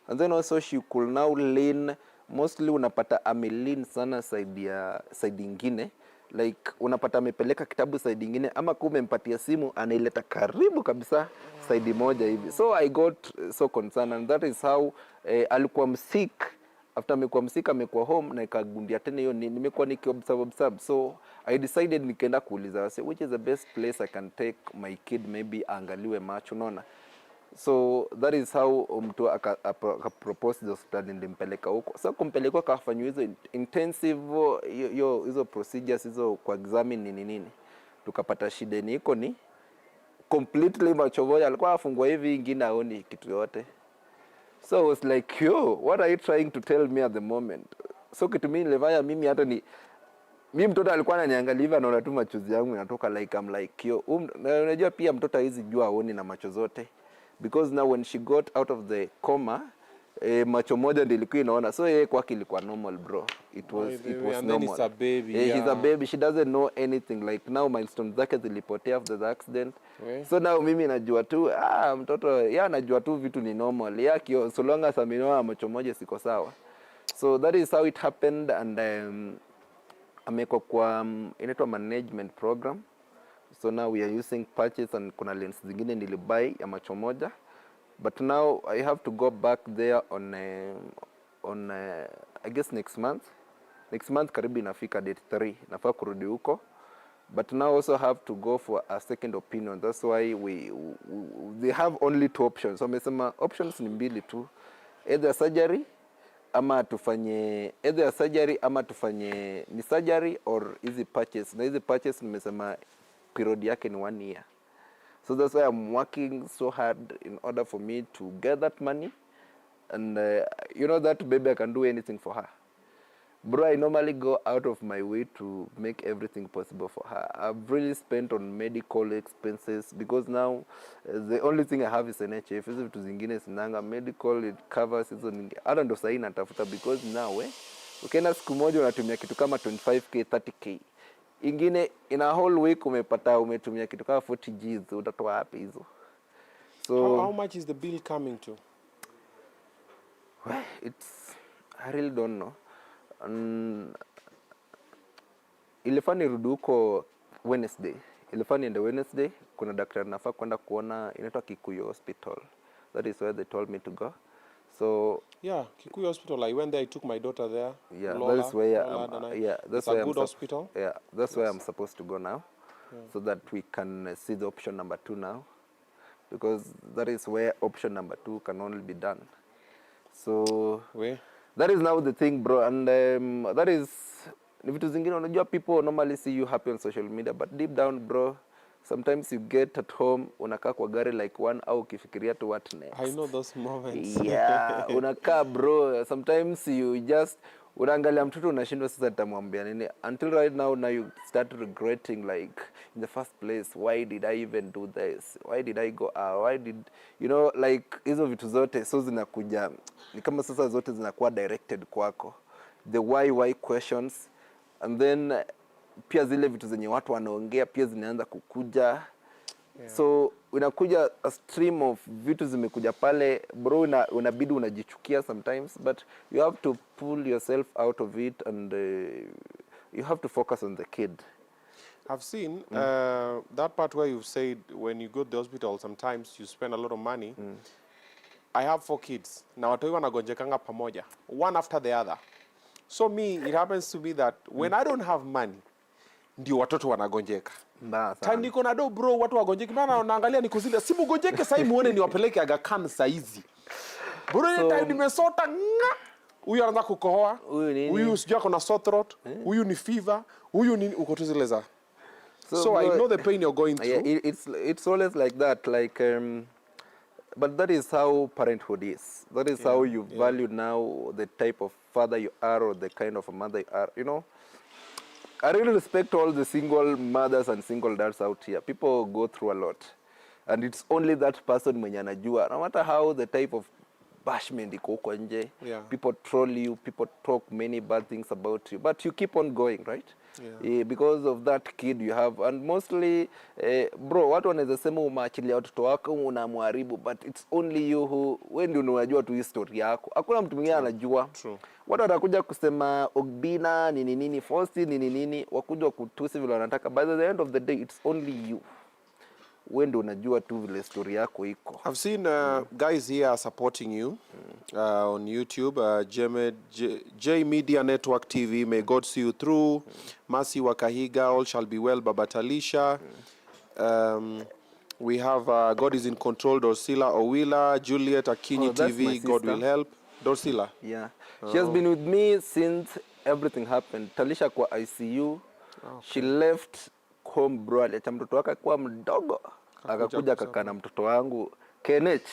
And then also she could now lean, mostly unapata amelean sana side ingine, like unapata amepeleka kitabu side ingine, ama kama umempatia simu anaileta karibu kabisa side moja hivi. So I got so concerned, and that is how alikuwa msick. After amekuwa msick amekuwa home na ikagundia tena hiyo nimekuwa observe. So I decided nikaenda kuuliza wase which is the best place I can take my kid, maybe angaliwe macho unaona. So that is how mtu akapropose the hospital, nilimpeleka huko. So kumpeleka kafanywa hizo intensive hizo procedures hizo kwa examine nini. Tukapata shida ni iko ni completely macho moja alikuwa afungwa hivi, ingine aoni kitu yote. So I was like, yo, what are you trying to tell me at the moment? So kitu mimi nilifanya mimi hata ni mimi mtoto alikuwa ananiangalia hivi anaona tu machozi yangu yanatoka, like I'm like yo, unajua pia mtoto hizi jua aoni na macho zote, because now when she got out of the coma macho moja ndio ilikuwa inaona, so yeye kwake ilikuwa normal bro, it was and normal. Then it's a baby. He's a baby, she doesn't know anything, like now milestones zake zilipotea after the accident. So now mimi najua tu mtoto yeye anajua tu vitu ni normal yake, so long as amenoa macho moja siko sawa. So that is how it happened, and ameko kwa inaitwa management program. So now we are using patches and kuna lens zingine nilibuy ya macho moja. But now I have to go back there on I guess next month. Next month karibu inafika date 3. Nafaa kurudi huko. But now also have to go for a second opinion. That's why they have only 2 options. So wamesema options ni 2 tu. Either surgery ama tufanye ni surgery or easy patches. Na easy patches nimesema period yake ni 1 year. So that's why I'm working so hard in order for me to get that money. And you know that baby, I can do anything for her. Bro, I normally go out of my way to make everything possible for her. I've really spent on medical expenses because now the only thing I have is NHF. Hizo vitu zingine sinanga, medical it covers hizo nyingi. Hata ndo sahi natafuta because now ukienda siku moja unatumia kitu kama 25k 30k. Ingine in a whole week umetumia kitu kama 40 Gs, utatoa wapi hizo? So how much is the bill coming to? Well, I really don't know. Ilifaa nirudi huko Wednesday. Ilifaa niende Wednesday, kuna daktari nafaa kwenda kuona inaitwa Kikuyu Hospital. That is where they told me to go. So yeah, Kikuyu Hospital. I went there. I took my daughter there. Yeah, Lola, that is where Lola, that's it's where a good hospital. Yeah, that's where I'm supposed to go now. so that we can see the option number 2 now, because that is where option number 2 can only be done. So that is now the thing, bro, and that is vitu zingine. Unajua, people normally see you happy on social media, but deep down, bro, sometimes you get at home, unakaa kwa gari like 1 hour ukifikiria to what next. I know those moments. Yeah, unakaa, bro, sometimes you just unaangalia mtoto unashindwa sasa tamwambia nini, until right now you start regretting, like, in the first place, why did I even do this, why did I go out, why did, you know, like hizo vitu zote so zinakuja ni kama sasa zote zinakuwa directed kwako, the why questions, and then pia zile vitu zenye watu wanaongea pia zinaanza kukuja. So unakuja a stream of vitu zimekuja pale, bro, unabidi unajichukia sometimes, but you have to pull yourself out of it, and you have to focus on the kid. I've seen that part where you've said when you go to the hospital sometimes you spend a lot of money. I have 4 kids. Na watu wanagonjekanga pamoja, one after the other. So me, it happens to be that when I don't have money, ndio watoto wanagonjeka. Time niko na do, bro, watu wagonjeke. Maana naangalia niko zile, simu gonjeke sasa muone ni wapeleke Aga Khan saa hizi. Bro, ile time nimesota nga. Huyu anaanza kukohoa. Huyu sijui ako na sore throat. Huyu ni fever. Huyu ni uko tu zile za. So I know the pain you're going through. Yeah, it's always like that, like but that is how parenthood is. That is how you value now the type of father you are, or the kind of a mother you are, you know. I really respect all the single mothers and single dads out here. People go through a lot, and it's only that person mwenye anajua. No matter how the type of bashment iko huko nje, people troll you, people talk many bad things about you, but you keep on going, right? Because of that kid you have, and mostly bro, watu wanaweza sema umaachilia watoto wako unamharibu, but it's only you who, wewe ndio unajua tu history yako, hakuna mtu mwingine anajua. Watu watakuja kusema Obinna nini Fosti nini, wakuja kutusi vile wanataka, by the end of the day it's only you, wewe ndio unajua tu vile story yako iko. I've seen guys here supporting you on YouTube, J Media Network TV, may God see you through. Masi Wakahiga, all shall be well, Baba Talisha. We have God is in control, Dorsila Owila, Juliet Akinyi TV, God will help. Dorsila? Yeah. She has been with me since everything happened. Talisha kwa ICU. She left home, bro, aliacha mtoto wake kwa mdogo, akakuja akakaa na mtoto wangu Kenneth.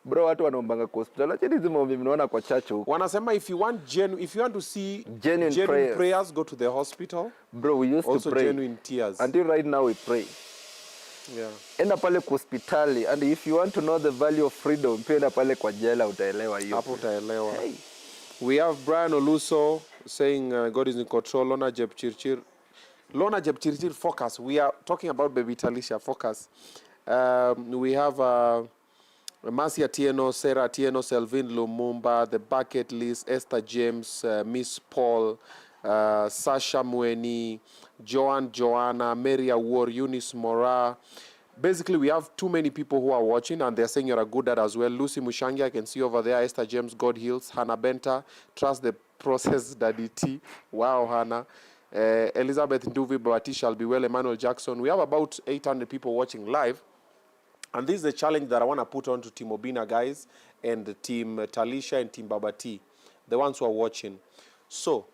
Bro, watu wanaombanga kwa hospital, acha hizi maombi mnaona kwa church huko. Wanasema if you want to see genuine prayers, go to the hospital. Bro, we used also to pray. Genuine tears. Until right now we pray. Yeah. Enda pale kwa hospitali, and if you want to know the value of freedom, enda pale kwa jela utaelewa hiyo. Hapo utaelewa. Hey. We have Brian Oluso saying God is in control. Lona Jepchirchir, focus. We are talking about Baby Talisha, focus. We have Masi Atieno, Sarah Atieno, Selvin Lumumba, The Bucket List, Esther James, Miss Paul, Sasha Mweni, Joanna, Mary Awar, Eunice Mora. Basically, we have too many people who are watching, and they're saying you're a good dad as well. Lucy Mushangi, I can see over there. Esther James, God heals. Hannah Benta, trust the process, Daddy T. Wow, Hannah. Elizabeth Nduvi, Babati shall be well. Emmanuel Jackson. We have about 800 people watching live. And this is the challenge that I want to put on to Team Obinna, guys, and Team Talisha and Team Babati, the ones who are watching. So,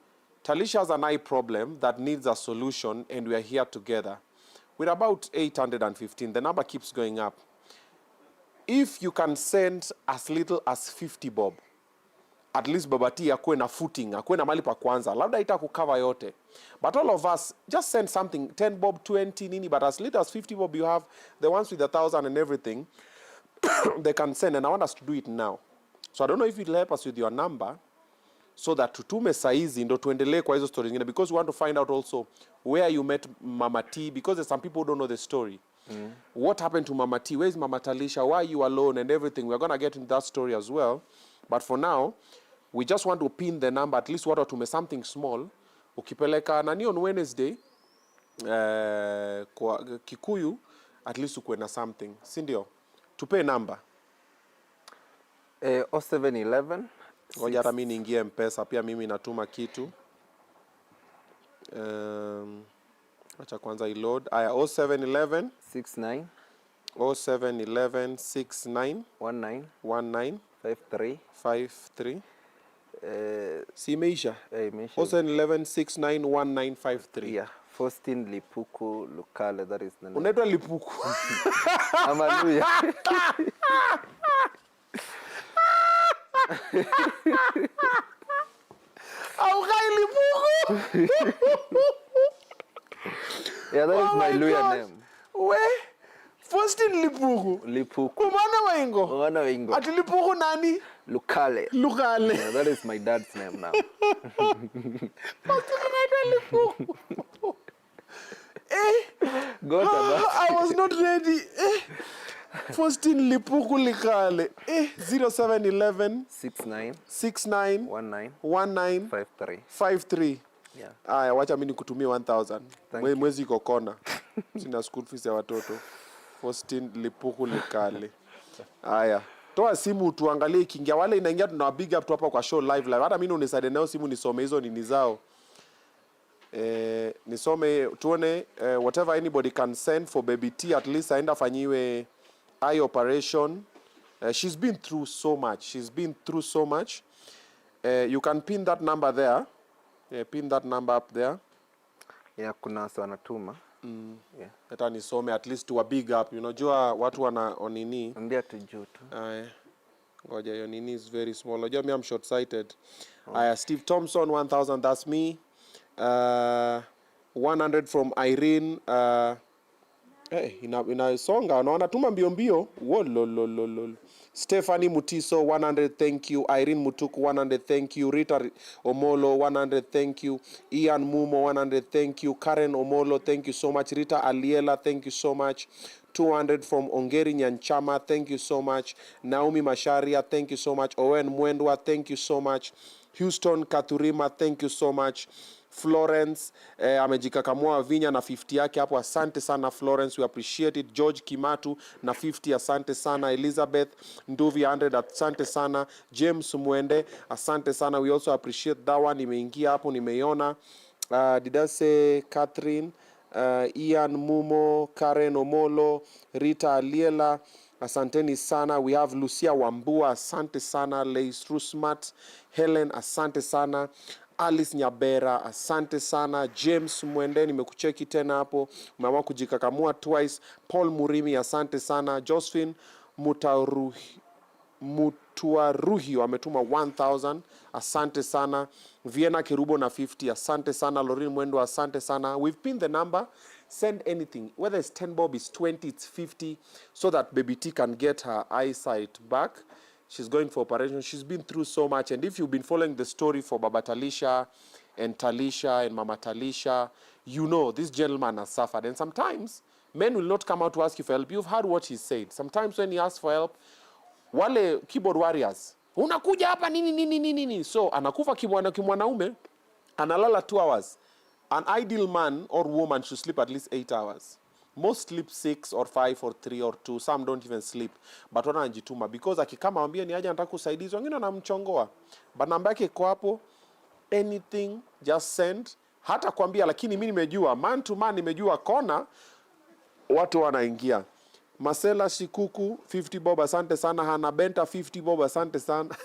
Talisha has an eye problem that needs a solution, and we are here together. We're about 815. The number keeps going up. If you can send as little as 50 bob, at least Babati akuwe na footing, akuwe na mali pa kwanza. Labda ita kukava yote. But all of us, just send something, 10 bob, 20, nini, but as little as 50 bob you have, the ones with 1,000 and everything, they can send, and I want us to do it now. So I don't know if you'll help us with your number, so that tutume saizi ndo tuendelee kwa hizo stories ngine, because we want to find out also where you met Mama T, because there's some people who don't know the story. What happened to Mama T? Where is Mama Talisha? Why are you alone and everything? We're going to get into that story as well. But for now, we just want to pin the number, at least watu tume something small. Ukipeleka nani on Wednesday, kwa Kikuyu, at least ukuwe na something. Sindio? Tupe number. 0711. Ngoja hata mimi niingie M-Pesa, pia mimi natuma kitu. Acha kwanza iload. Aya 0711 69 0711 69 19 19 53 53. Si imeisha? imeisha. 0711 69 1953. Yeah, Faustin Lipuku Lukale, that is the name. Unaitwa Lipuku. Hallelujah. Au kai Lipuku. Yeah, that is my Luya God. name. We Faustin Lipuku. Lipuku. Umana wengo. Mwana wengo. Ati Lipuku nani? Lukale. Lukale. Yeah, that is my dad's name now. Faustin unaitwa Lipuku. I was not ready. Faustin Lipuku Likale. 0711 69 69 19 19 53. 53. Yeah. Aya, wacha mimi nikutumie 1000. Thank you. Mwezi iko kona. Sina school fees ya watoto. Faustin Lipuku Likale. Aya. Toa simu tuangalie ikiingia. Wale inaingia tuna big up tu hapa kwa show live. Hata mimi unisaidie nayo simu nisome hizo nini zao. Nisome tuone whatever anybody can send for Baby T, at least aenda fanyiwe eye operation. She's been through so much. You can pin that number there. Pin that number up there. Yeah, kuna watu wanatuma. Yeah. Hata nisome at least to a big up. Unajua watu wana onini. Ambia tujue tu. Ngoja hiyo nini is very small. Unajua mimi I'm short sighted. Steve Thompson 1000, that's me. 100 from Irene. Inasonga naona tuma mbio mbio. Wololololol. Stephanie Mutiso 100, thank you. Irene Mutuku 100, thank you. Rita Omolo 100, thank you. Ian Mumo 100, thank you. Karen Omolo, thank you so much. Rita Aliela, thank you so much. 200 from Ongeri Nyanchama, thank you so much. Naomi Masharia, thank you so much. Owen Mwendwa, thank you so much. Houston Katurima, thank you so much. Florence amejikakamua Vinya na 50 yake hapo, asante sana Florence, we appreciate it. George Kimatu na 50, asante sana. Elizabeth Nduvi 100, asante sana. James Mwende, asante sana, we also appreciate that one. Nimeingia hapo nimeiona. Did I say Catherine, Ian Mumo, Karen Omolo, Rita Aliela, asanteni sana. We have Lucia Wambua, asante sana. Leis Rusmat, Helen, asante sana. Alice Nyabera, asante sana. James Mwende, nimekucheki tena hapo, umeamua kujikakamua twice. Paul Murimi, asante sana. Josephine Mutuaruhi ametuma 1000, asante sana. Vienna Kirubo na 50, asante sana. Lorin Mwendo, asante sana. We've pinned the number. Send anything, whether it's 10 bob, it's 20, it's 50, so that Baby T can get her eyesight back. She's going for operation. She's been through so much. And if you've been following the story for Baba Talisha and Mama Talisha, you know this gentleman has suffered. And sometimes men will not come out to ask you for help. You've heard what he said. Sometimes when he asks for help, wale keyboard warriors, unakuja hapa nini. So anakufa kimwanaume, analala 2 hours. An ideal man or woman should sleep at least 8 hours. Most sleep 6 or 5 or 3 or 2. Some don't even sleep. But wanajituma because akikama ambia ni aje anataka kusaidiwa, wengine wanamchongoa. But namba yake iko hapo. Anything just send. Hata kwambia lakini mimi nimejua man to man, nimejua kona watu wanaingia. Marcela Shikuku 50 bob, asante sana. Hana Benta 50 bob, asante sana.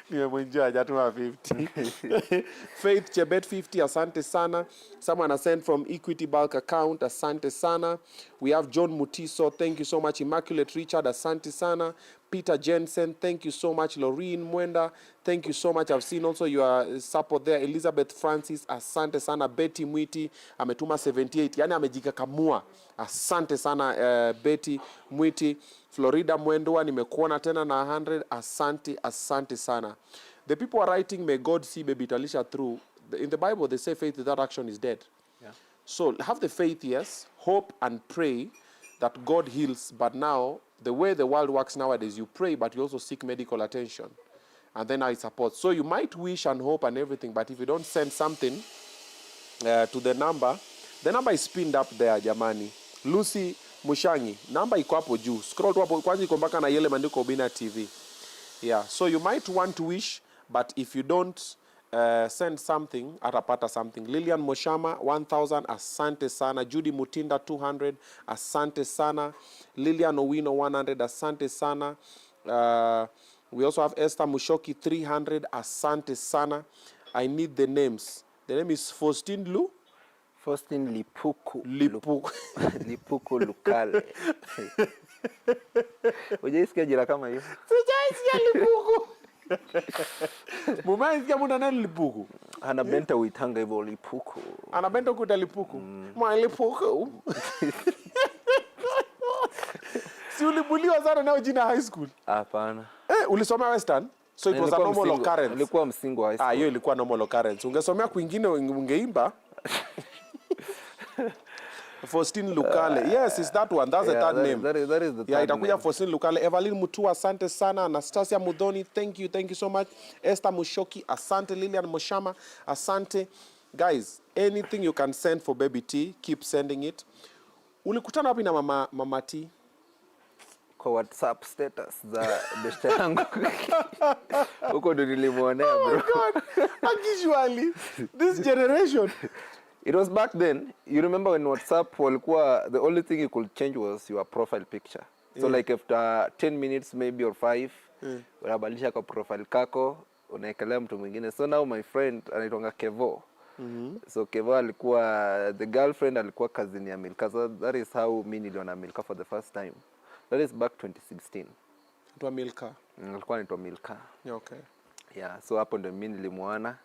Nimemwenjoa hajatuma 50. Faith Chebet 50, asante sana. Someone has sent from Equity Bulk account, asante sana. We have John Mutiso, thank you so much. Immaculate Richard, asante sana. Peter Jensen, thank you so much. Loreen Mwenda, thank you so much. I've seen also your support there. Elizabeth Francis, asante sana. Betty Mwiti ametuma 78, yani amejikakamua. Asante sana Betty Mwiti. Florida Mwendwa, nimekuona tena na 100, asante sana. The people are writing, may God see Baby Talisha through. In the Bible, they say faith without action is dead. Yeah. So have the faith, yes, hope and pray that God heals. But now, the way the world works nowadays, you pray, but you also seek medical attention. And then I support. So you might wish and hope and everything, but if you don't send something to the number is pinned up there, jamani. Lucy Mushangi, number iko hapo juu. Scroll tu hapo, kwanza iko mpaka na yele maandiko Obinna TV. Yeah, so you might want to wish, but if you don't send something, atapata something. Lilian Moshama 1000, asante sana. Judy Mutinda 200, asante sana. Lilian Owino 100, asante sana. We also have Esther Mushoki 300, asante sana. I need the names. The name is Faustine Lu. Faustine Lipuku. Lipuku. Lipuku Lukale. Ujaisikia jina kama hiyo? Sijaisikia Lipuku. Mumaisikia muna nani Lipuku? Anabenta uitanga hivyo Lipuku. Anabenta kuita Lipuku. Mwa Lipuku. Si ulibuliwa sana nao jina high school? Hapana. Ulisomea Western? So it was a normal occurrence. Ilikuwa msingi wa high school. Hiyo ilikuwa normal occurrence. Ungesomea kwingine ungeimba. Faustine Lukale. Yes, it's that one. That's the third name. That is the third name. Itakuja Faustine Lukale. Evelyn Mutua, asante sana. Anastasia Mudhoni, thank you so much. Esther Mushoki, asante. Lilian Moshama, asante. Guys, anything you can send for Baby T, keep sending it. Ulikutana wapi na mama T? Kwa WhatsApp status za beshte yangu. Huko ndo nilimuonea bro. Oh my God. Usually, this generation. It was back then. You remember when WhatsApp walikuwa, the only thing you could change was your profile picture. So like after 10 minutes maybe or 5, unabadilisha kwa profile kako, unaekelea mtu mwingine. So now my friend anaitwa Kevo. So Kevo alikuwa, the girlfriend alikuwa cousin ya Milka. So that is how mimi niliona Milka for the first time. That is back 2016. Anaitwa Milka. Alikuwa anaitwa Milka. Yeah, okay. Yeah, so hapo ndo mimi nilimuona.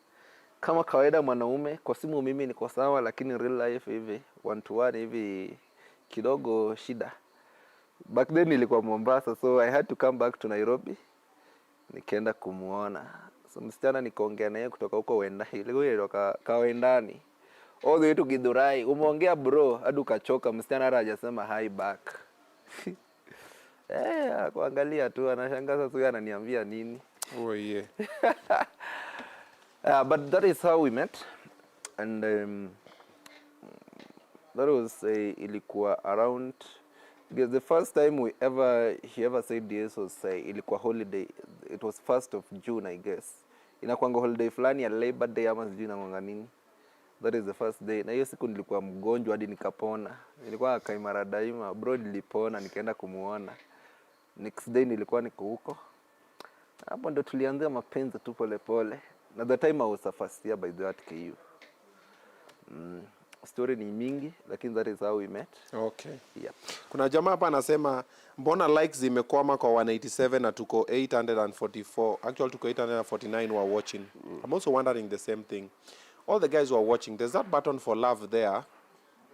Kama kawaida mwanaume, kwa simu mimi niko sawa, lakini real life hivi 1-to-1 hivi kidogo shida. Back then nilikuwa Mombasa, so I had to come back to Nairobi. Nikaenda kumuona. So msichana nikaongea naye kutoka huko Wenda. Ile Kawendani. All the way to Githurai. Umeongea bro, hadi ukachoka. Msichana hata hajasema hi back. Kuangalia tu anashangaza tu ananiambia nini. Oh yeah. But that is how we met, and that was ilikuwa around, because the first time he ever said yes was ilikuwa holiday. It was 1st of June, I guess. Inakuanga holiday fulani ya Labor Day ama sijui inakuanga nini. That is the first day. Na hiyo siku nilikuwa mgonjwa hadi nikapona. Nilikuwa kaimara daima, bro, nilipona nikaenda kumuona. Next day nilikuwa niko huko. Hapo ndo tulianza mapenzi tu pole pole. At the time I was a first year by that KU. Story ni mingi, lakini that is how we met. Okay. Yeah. Kuna jamaa hapa anasema mbona likes zimekwama kwa 187 na tuko 844. Actually tuko 849 who are watching. I'm also wondering the same thing. All the guys who are watching, there's that button for love there.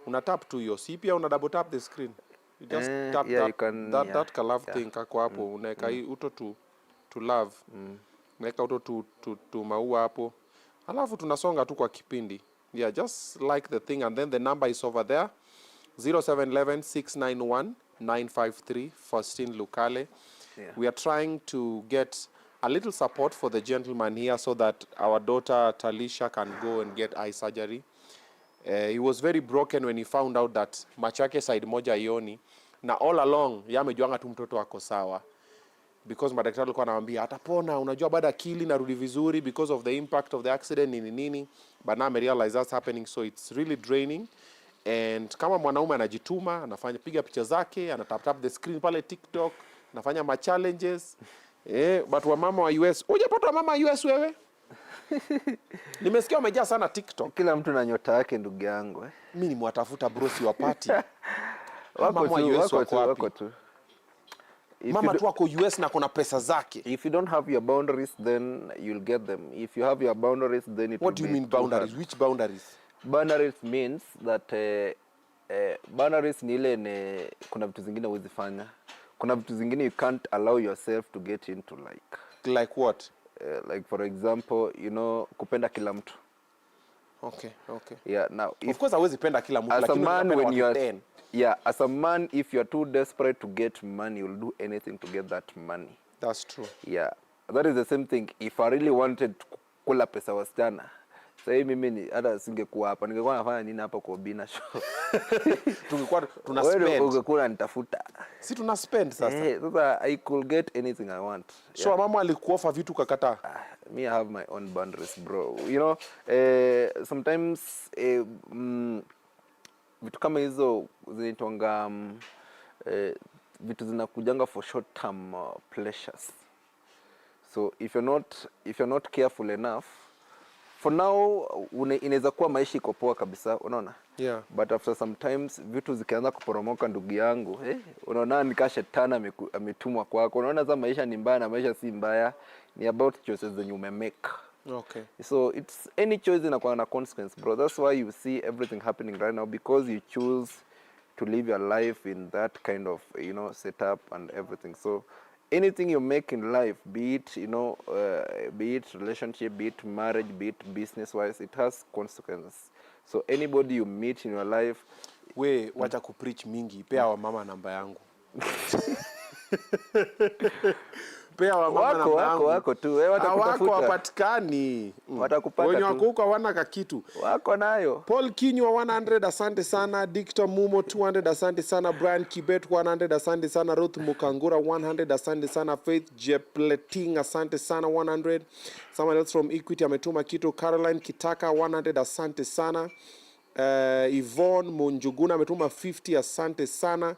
Una tap to your CP, una double tap the screen. You just tap yeah, that, you can, that love thing kako hapo. Unaeka uto to love. Unaeka uto to maua hapo. Alafu tunasonga tu kwa kipindi. Yeah, just like the thing, and then the number is over there. 0711-691-953, Faustine Lukale. Yeah. We are trying to get a little support for the gentleman here so that our daughter Talisha can go and get eye surgery. He was very broken when he found out that macho yake side moja ioni, na all along yamejuanga tu mtoto wako sawa, because madaktari walikuwa anawaambia atapona, unajua baada akili narudi vizuri because of the impact of the accident nini, but now I realize that's happening, so it's really draining. And kama mwanaume anajituma, anafanya piga picha zake, anatap the screen pale TikTok, anafanya ma challenges. But wamama wa US, hujapata wamama wa US wewe? Nimesikia umejaa sana TikTok. Kila mtu na nyota yake ndugu yangu. Mimi ni mwatafuta bro, si wapati. Wako tu. Mama tu wako US na kuna pesa zake. If you don't have your boundaries, then you'll get them. If you have your boundaries, then it What do you mean boundaries? Which boundaries? Boundaries means that boundaries ni ile kuna vitu zingine huwezi fanya. Kuna vitu zingine you can't allow yourself to get into, Like what? Like for example, kupenda kila mtu. Okay. Yeah, now of course hawezi penda kila mtu, as a lakini man, when you are 10. Yeah, as a man, if you are too desperate to get money, you'll do anything to get that money. That's true. Yeah, that is the same thing. If I really wanted to kula pesa wasichana, Sasa mimi ni hata singekuwa hapa. Ningekuwa nafanya nini hapa kwa Obinna Show? Tungekuwa tuna Wewe spend. ungekuwa nitafuta. Si tuna spend sasa. Sasa I could get anything I want. So mama alikuofa vitu kakataa. Me, I have my own boundaries, bro. You know, sometimes vitu kama hizo zinaitwanga vitu zinakujanga for short term pleasures. So if you're not careful enough, for now inaweza kuwa maisha iko poa kabisa, unaona? Yeah. But after sometimes vitu zikianza kuporomoka, ndugu yangu, unaona nika shetani ametumwa kwako. Unaona za maisha ni mbaya na maisha si mbaya, ni about choices that you may make. Okay. So it's any choice inakuwa na consequence, bro. That's why you see everything happening right now, because you choose to live your life in that kind of, you know, setup and everything. So anything you make in life, be it, you know, be it relationship, be it marriage, be it business wise, it has consequences. So anybody you meet in your life, wacha kupreach mingi, pea wa mama namba yangu. Pea wa mama namba yangu. Wako tu, watakutafuta. Wako wapatikani. Watakupata tu. Wenye wako huko hawana kakitu. Wako nayo. Paul Kinywa 100, asante sana. Dictor Mumo 200, asante sana. Brian Kibet 100, asante sana. Ruth Mukangura 100, asante sana. Faith Jepleting, asante sana 100. Someone else from Equity ametuma kitu. Caroline Kitaka 100, asante sana. Yvonne Munjuguna ametuma 50, asante sana.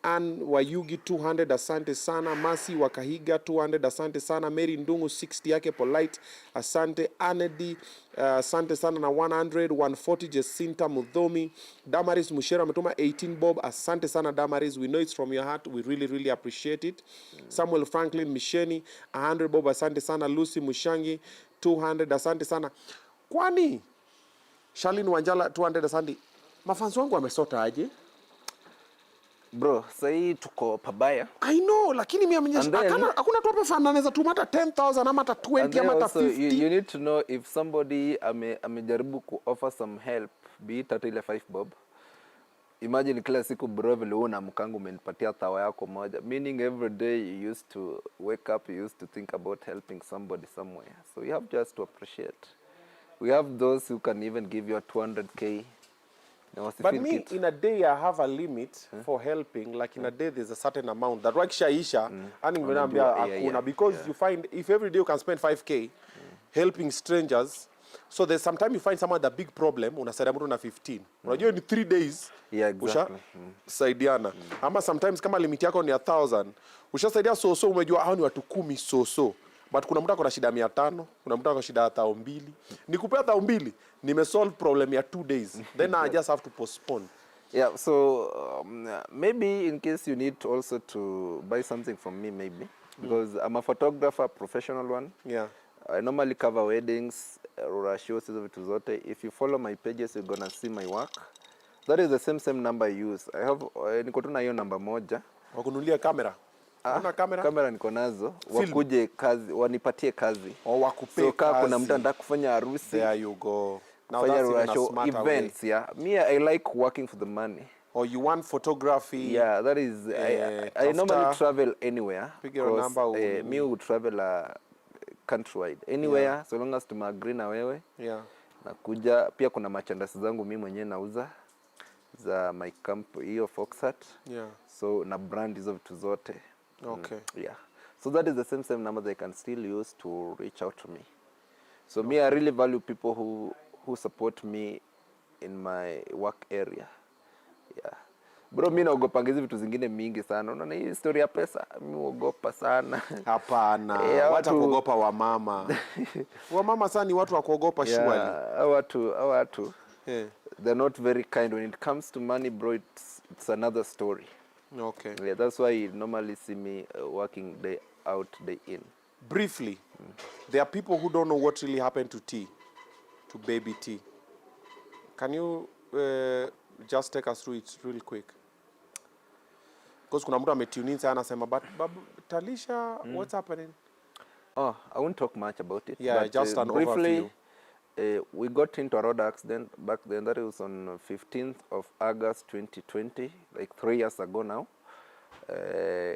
Ann Wayugi 200, asante sana. Masi Wakahiga 200, asante sana. Mary Ndungu 60 yake polite, asante. Anedi asante sana na 100. 140 Jacinta Mudhomi. Damaris Mushera ametuma 18 bob, asante sana Damaris, we know it's from your heart, we really appreciate it. Samuel Franklin Misheni 100 bob, asante sana. Lucy Mushangi 200, asante sana. Kwani Shalin Wanjala 200, asante. Mafansi wangu wamesota aje? Bro, sahi tuko pabaya. I know, lakini mimi hakuna tu hapa fan anaweza tuma hata 10,000 ama hata 20 ama hata 50. You need to know if somebody amejaribu ku offer some help, be it hata ile 5 bob. Imagine kila siku bro vile una mkangu umenipatia tawa yako moja. Meaning every day you used to wake up, you used to think about helping somebody somewhere. So you have just to appreciate. We have those who can even give you a 200k. But me, in a day, I have a limit for helping. Like in a day, there's a certain amount that wakishaisha, because you find if every day you can spend 5k helping strangers, so there's sometimes you find someone with a big problem, unasaidia mtu na 15. Unajua ni 3 days. Yeah, exactly. Saidiana. Ama sometimes kama limit yako ni 1,000, ushasaidia so umejua hao ni watu 10 so. But kuna mtu akona shida 500, kuna mtu akona shida 2,000. Nikupea 2,000, nimesolve problem ya 2 days. Then I just have to postpone. Yeah, so maybe in case you need also to buy something from me, maybe. Because I'm a photographer, professional one. Yeah. I normally cover weddings, shows, vitu zote. If you follow my pages, you're gonna see my work. That is the same number I use. I have, niko tu na hiyo namba moja. Wakunulia kamera. Una kamera? Kamera niko nazo. Wakuje kazi, wanipatie kazi. Wakupe so, kazi. Kuna mtu anataka kufanya harusi. There you go. Now that's even a smarter events, way. Yeah. Me, I like working for the money. Or you want photography? Yeah, that is. I normally travel anywhere. Pick your number. Me will travel countrywide anywhere, so long as tumeagree na wewe. Yeah. Nakuja pia kuna merchandise zangu mimi mwenyewe nauza za my camp hiyo Foxat. Yeah. So na brand hizo vitu zote. Okay. Yeah. So that is the same number they can still use to reach out to me. So me, I really value people who support me in my work area. Yeah. Bro, mimi naogopa hizi vitu zingine mingi sana. Unaona hii story ya pesa, mimi naogopa sana. Hapana. Wacha kuogopa wa mama. Wa mama sana ni watu wa kuogopa surely. Watu. Yeah. They're not very kind when it comes to money, bro. It's another story. Okay. Yeah, that's why you normally see me working day out, day in. Briefly, there are people who don't know what really happened to T, to baby T. Can you just take us through it real quick? Because kuna mtu ametune in sana anasema, but Talisha, what's happening? Oh, I won't talk much about it. Yeah, but, just an briefly, overview. We got into a road accident back then. That was on 15th of August 2020, like 3 years ago now.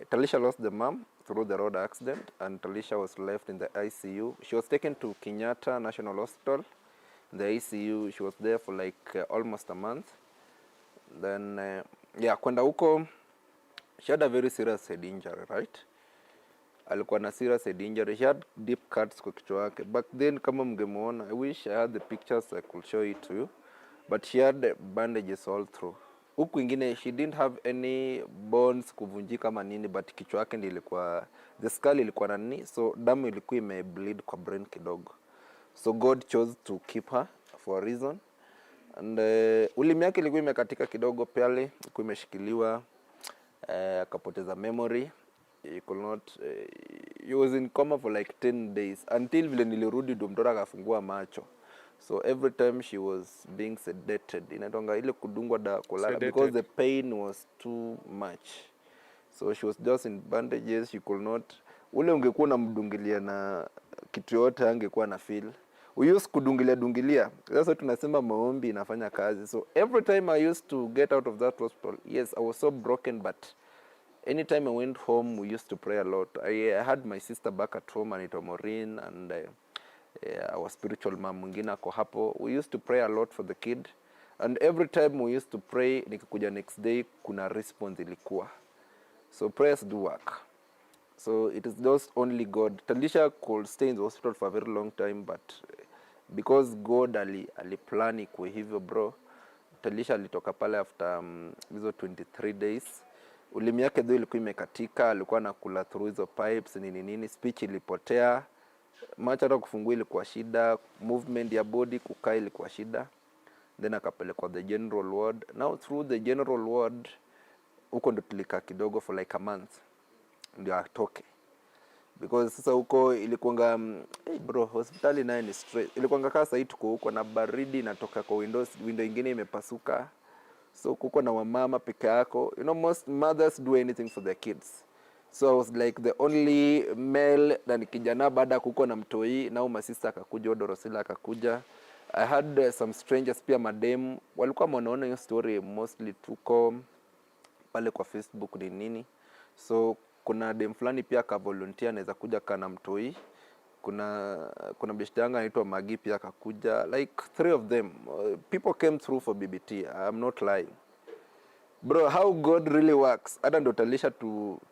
Talisha lost the mom through the road accident, and Talisha was left in the ICU. She was taken to Kenyatta National Hospital. the ICU. She was there for like almost a month. Then yeah, kwenda huko, she had a very serious head injury, right? Alikuwa na serious head injury. She had deep cuts kwa kichwa yake. Back then kama mngemuona, I wish I had the pictures, I could show it to you. But she had bandages all through. Huku ingine, she didn't have any bones kuvunjika ama nini, but kichwa yake ndio ilikuwa, the skull ilikuwa na nini, so damu ilikuwa imebleed kwa brain kidogo. So God chose to keep her for a reason. And ulimi yake ilikuwa imekatika kidogo pale, ilikuwa imeshikiliwa, akapoteza memory. He could not, he was in coma for like 10 days until vile nilirudi ndo mtoto akafungua macho. So every time she was being sedated, inatonga ile kudungwa dawa kulala, because the pain was too much. So she was just in bandages. She could not, ule ungekuwa unamdungilia na kitu yote angekuwa na feel. We used kudungilia. Sasa tunasema maombi inafanya kazi. So every time I used to get out of that hospital, yes, I was so broken, but anytime I went home, we used to pray a lot. I had my sister back at home, Anita Maureen, and our spiritual mom mwingine ako hapo. We used to pray a lot for the kid, and every time we used to pray, nikikuja next day kuna response ilikuwa. So prayers do work. So it is just only God. Talisha could stay in the hospital for a very long time, but because God aliplan ikuwe hivyo bro, Talisha alitoka pale after hizo 23 days. Ulimi yake ndio ilikuwa imekatika, alikuwa anakula through hizo pipes nini, speech ilipotea, macho hata kufungua ilikuwa shida, movement ya body kukaa ilikuwa shida. Then akapelekwa the general ward. Now through the general ward, huko ndo tulikaa kidogo for like a month ndio atoke, because sasa huko ilikuanga hey bro, hospitali naye ni stress. Ilikuanga kama sasa tuko huko na baridi inatoka kwa window ingine imepasuka. So kuko na wamama peke yako. You know, most mothers do anything for their kids. So I was like the only male na nikijana baada kuko na mtoi, na my sister akakuja, Odorosila akakuja. I had some strangers pia madem walikuwa wanaona hiyo story mostly tuko pale kwa Facebook ni nini. So kuna dem fulani pia ka volunteer anaweza kuja kana mtoi. Kuna beshte yangu anaitwa Magi pia akakuja, like 3 of them. People came through for BBT. I'm not lying. Bro, how God really works. Hata ndo Talisha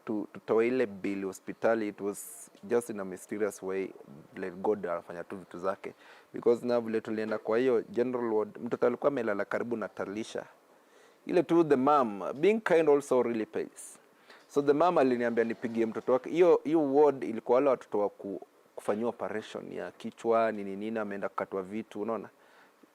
tutoa ile bill hospitali, it was just in a mysterious way, like God anafanya tu vitu zake. Because na vile tulienda kwa hiyo general ward, mtoto alikuwa amelala karibu na Talisha. Ile tu the mom being kind also really pays. So the mom aliniambia nipigie mtoto wake. Hiyo ward ilikuwa wale watoto wa kufanywa operation ya kichwa nini ameenda kukatwa vitu, unaona.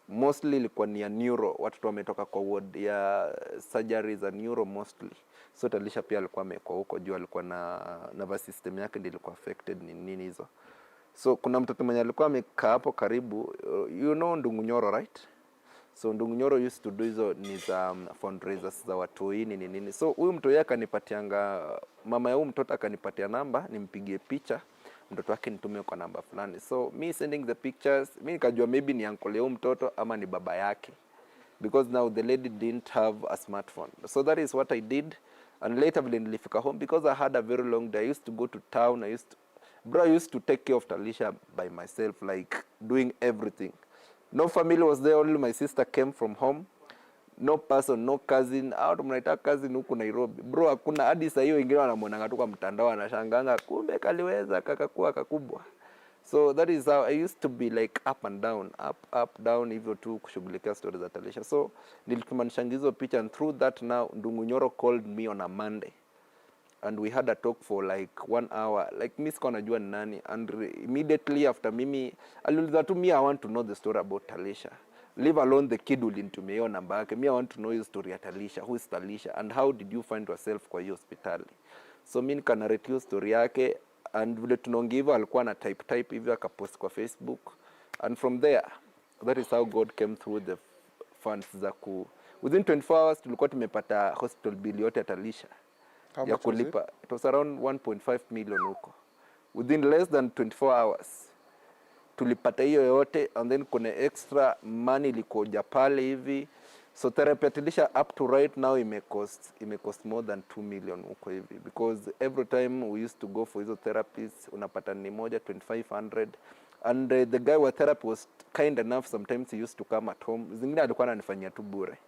Mostly ilikuwa ni ya neuro, watoto wametoka kwa ward ya surgery za neuro mostly. So Talisha pia alikuwa amekuwa huko juu, alikuwa na nervous system yake ndio ilikuwa affected nini hizo. So kuna mtoto mwenye alikuwa amekaa hapo karibu, you know Ndungunyoro, right? So Ndungunyoro used to do hizo ni za fundraisers za watu nini. So huyu mtoto yake akanipatianga, mama ya huyu mtoto akanipatia namba nimpigie picha mtoto wake nitumie kwa namba fulani. So me sending the pictures, mi nikajua maybe ni uncle ya huyu mtoto ama ni baba yake, because now the lady didn't have a smartphone. So that is what I did. And later vile nilifika home, because I had a very long day, I used to go to town, I used to take care of Talisha by myself, like doing everything. No family was there, only my sister came from home. No person, no cousin. Out mnaita cousin huku Nairobi. Bro, hakuna hadi saa hiyo wengine wanamuona tu kwa mtandao anashanganga kumbe kaliweza kakakuwa kakubwa. So that is how I used to be, like up and down, up down hivyo tu kushughulikia stories za Talisha. So nilitumanisha hizo picha, and through that now Ndungunyoro called me on a Monday. And we had a talk for like 1 hour. Like mi sikuwa najua ni nani, and immediately after mimi aliuliza tu me, I want to know the story about Talisha. Leave alone the kid ulinitumia hiyo namba yake. Me, I want to know your story ya Talisha. Who is Talisha and how did you find yourself kwa hiyo hospitali? So mimi nikanarrate hiyo story yake, and vile tunaongea hivyo alikuwa na type hivyo akapost kwa Facebook, and from there that is how God came through the funds za within 24 hours tulikuwa tumepata hospital bill yote ya Talisha ya kulipa. It was around 1.5 million huko. Within less than 24 hours tulipata hiyo yote, and then kuna extra money ilikoja pale hivi. So therapy Talisha up to right now it may cost more than 2 million huko hivi, because every time we used to go for hizo therapies unapata ni moja 2500, and the guy wa therapy was kind enough, sometimes he used to come at home, zingine alikuwa ananifanyia tu bure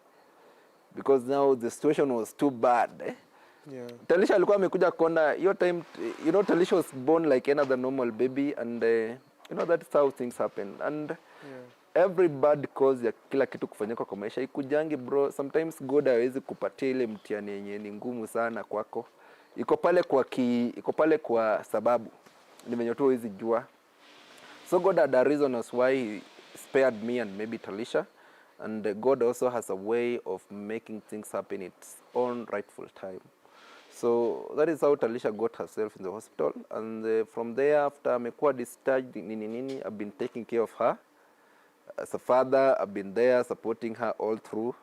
because now the situation was too bad. Yeah. Talisha alikuwa amekuja kona your time, you know, Talisha was born like another normal baby, and you know that's how things happen, and every bad cause ya kila kitu kufanyika kwa maisha ikujangi bro. Sometimes God hawezi kupatia ile mtihani yenye ni ngumu sana kwako, iko pale kwa sababu ni venye tu hawezi jua. So God had a reason as why he spared me and maybe Talisha, and God also has a way of making things happen its own rightful time. So that is how Talisha got herself in the hospital, and from there after amekuwa discharged nini I've been taking care of her. As a father, I've been there supporting her all through.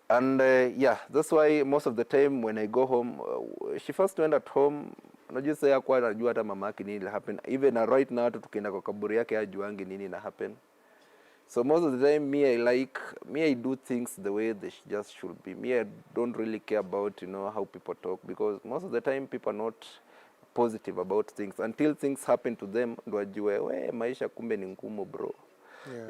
And yeah, that's why most of the time when I go home, she first went at home, unajua sasa hakuwa anajua hata mama yake nini will happen. Even right now tukienda kwa kaburi yake hajuangi nini na happen. So most of the time I do things the way they just should be. I don't really care about, you know, how people talk, because most of the time people are not positive about things until things happen to them, ndo wajue we maisha kumbe ni ngumu bro.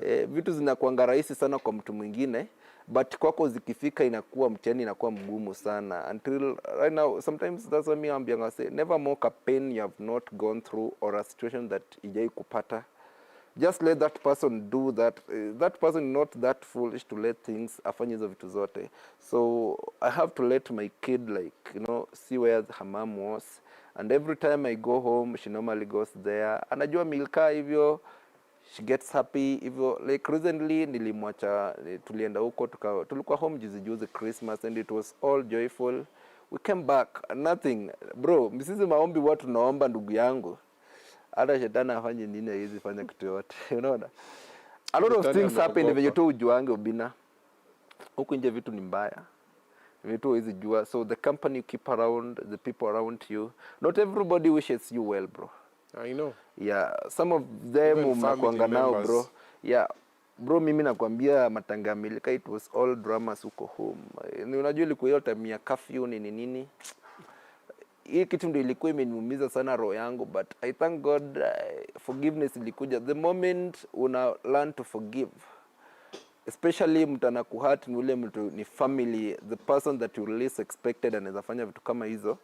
Yeah. Vitu zinakuanga rahisi sana kwa mtu mwingine, but kwako zikifika inakuwa mtihani, inakuwa mgumu sana. Until right now, sometimes that's what I'm being say, never mock a pain you have not gone through or a situation that ijai kupata. Just let that person do that. That person is not that foolish to let things afanye hizo vitu zote. So I have to let my kid, like, you know, see where her mom was. And every time I go home, she normally goes there. Anajua milka hivyo, she gets happy hivyo. Like recently nilimwacha, tulienda huko, tulikuwa home juzi Christmas, and it was all joyful. We came back, nothing. Bro, msisi maombi watu naomba ndugu yangu. Hata shetani afanye nini hizi fanya kitu yote. Unaona? A lot of things happen venye tu ujuange Obinna. Huko nje vitu ni mbaya. Vitu hizi jua. So the company you keep around, the people around you, not everybody wishes you well, bro. I know. Yeah, some of them unakuanga nao bro. Yeah. Bro, mimi nakwambia matanga milika, it was all dramas huko home. Unajua ilikuwa hiyo time ya curfew nini. Hii kitu ndio ilikuwa imeniumiza sana roho yangu, but I thank God forgiveness ilikuja. The moment una learn to forgive, especially mtu anakuhurt ni ule mtu ni family, the person that you least expected anaweza fanya vitu kama hizo,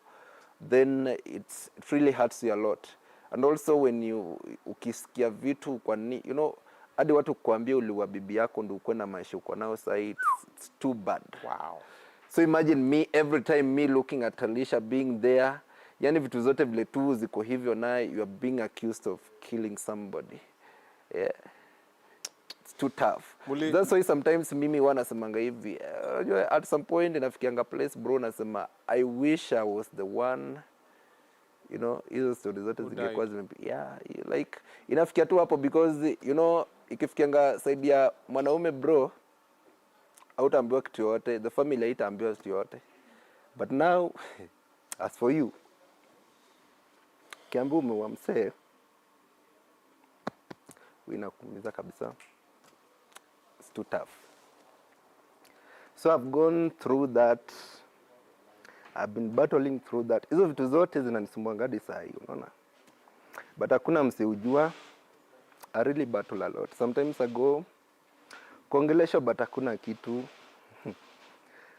then it really hurts you a lot. And also when ukisikia vitu kwa ni, you know, hadi watu kuambia uliwa bibi yako ndio uko na maisha uko nao sasa, it's too bad. Wow. So imagine me, every time me looking at Talisha being there, yani vitu zote vile tu ziko hivyo na you are being accused of killing somebody. Yeah. It's too tough. That's why sometimes mimi wanasemanga hivi, at some point inafikianga place bro nasema I wish I was the one, you know, hizo stories zote zingekuwa yeah, like inafikia tu hapo, because you know ikifikianga side ya mwanaume bro, hautaambiwa kitu yote, the family haitaambiwa kitu yote. But now as for you, kiambu umewa msee, inakuumiza kabisa. It's too tough. So I've gone through that. I've been battling through that. Hizo vitu zote zinanisumbua ngadi saa hii, unaona? But hakuna msee ujua. I really battle a lot. Sometimes I go kuongelesha but hakuna kitu.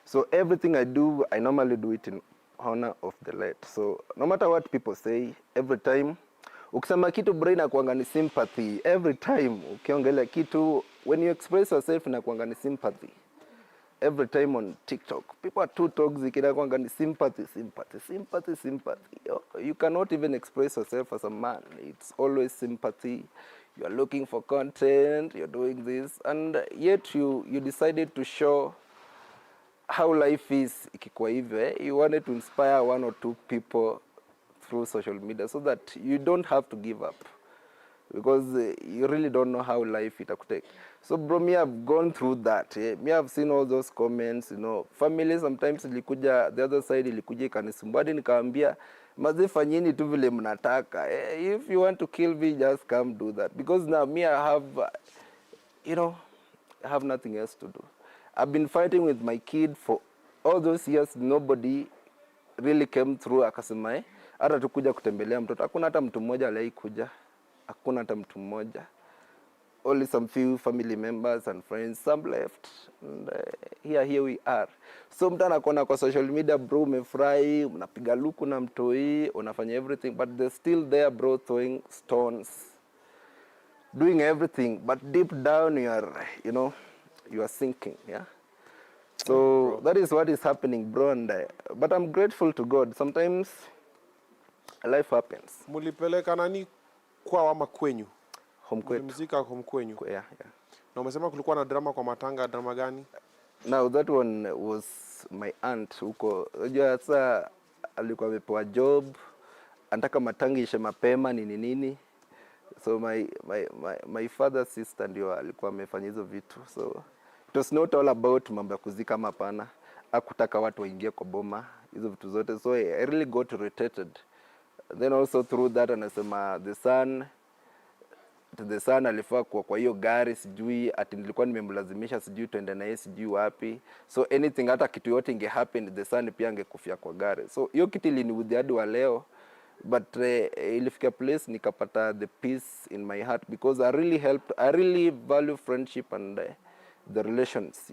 So everything I do, I normally do it in honor of the late. So no matter what people say, every time ukisema kitu brain inakuanga ni sympathy. Every time ukiongelea kitu, when you express yourself inakuanga ni sympathy. Every time on TikTok, people are too toxic, inakuanga ni sympathy. You cannot even express yourself as a man. It's always sympathy. You are looking for content, you're doing this, and yet you decided to show how life is ikikuwa hivyo. You wanted to inspire one or two people through social media so that you don't have to give up, because you really don't know how life itakutake. So bro, me I've gone through that. Me I've seen all those comments, you know. Family sometimes ilikuja, the other side ilikuja ikanisumbua, nikaambia mazifanyeni tu vile mnataka. If you want to kill me, just come do that, because now me I have you know, I have nothing else to do. I've been fighting with my kid for all those years. Nobody really came through akasema hata tukuja kutembelea mtoto. Hakuna hata mtu mmoja aliyekuja. Hakuna hata mtu mmoja. Only some few family members and friends, some left. And here we are. So mtu anakuona kwa social media, bro, umefurahi, unapiga luku na mtoi, unafanya everything, but they're still there, bro, throwing stones, doing everything, but deep down you are, you are sinking, yeah? So that is what is happening, bro, and but I'm grateful to God. Sometimes life happens. Mulipeleka nani kwa ama kwenyu? Home kwetu. Mzika home kwenyu? Yeah. Na umesema kulikuwa na drama kwa matanga, drama gani? Now that one was my aunt huko. Unajua sasa alikuwa amepewa job, anataka matanga ishe mapema nini. So my father's sister ndio alikuwa amefanya hizo vitu. So it was not all about mambo ya kuzika mapana. Hakutaka watu waingie kwa boma hizo vitu zote. So I really got irritated. Then also through that anasema the son alifaa kwa hiyo gari sijui ati nilikuwa nimemlazimisha sijui tuende na yeye sijui wapi. So anything hata kitu yote inge happen the son pia angekufia kwa gari. So hiyo kitu iliniudhi hadi wa leo, but ilifika place nikapata the peace in my heart because I really value friendship and the relations,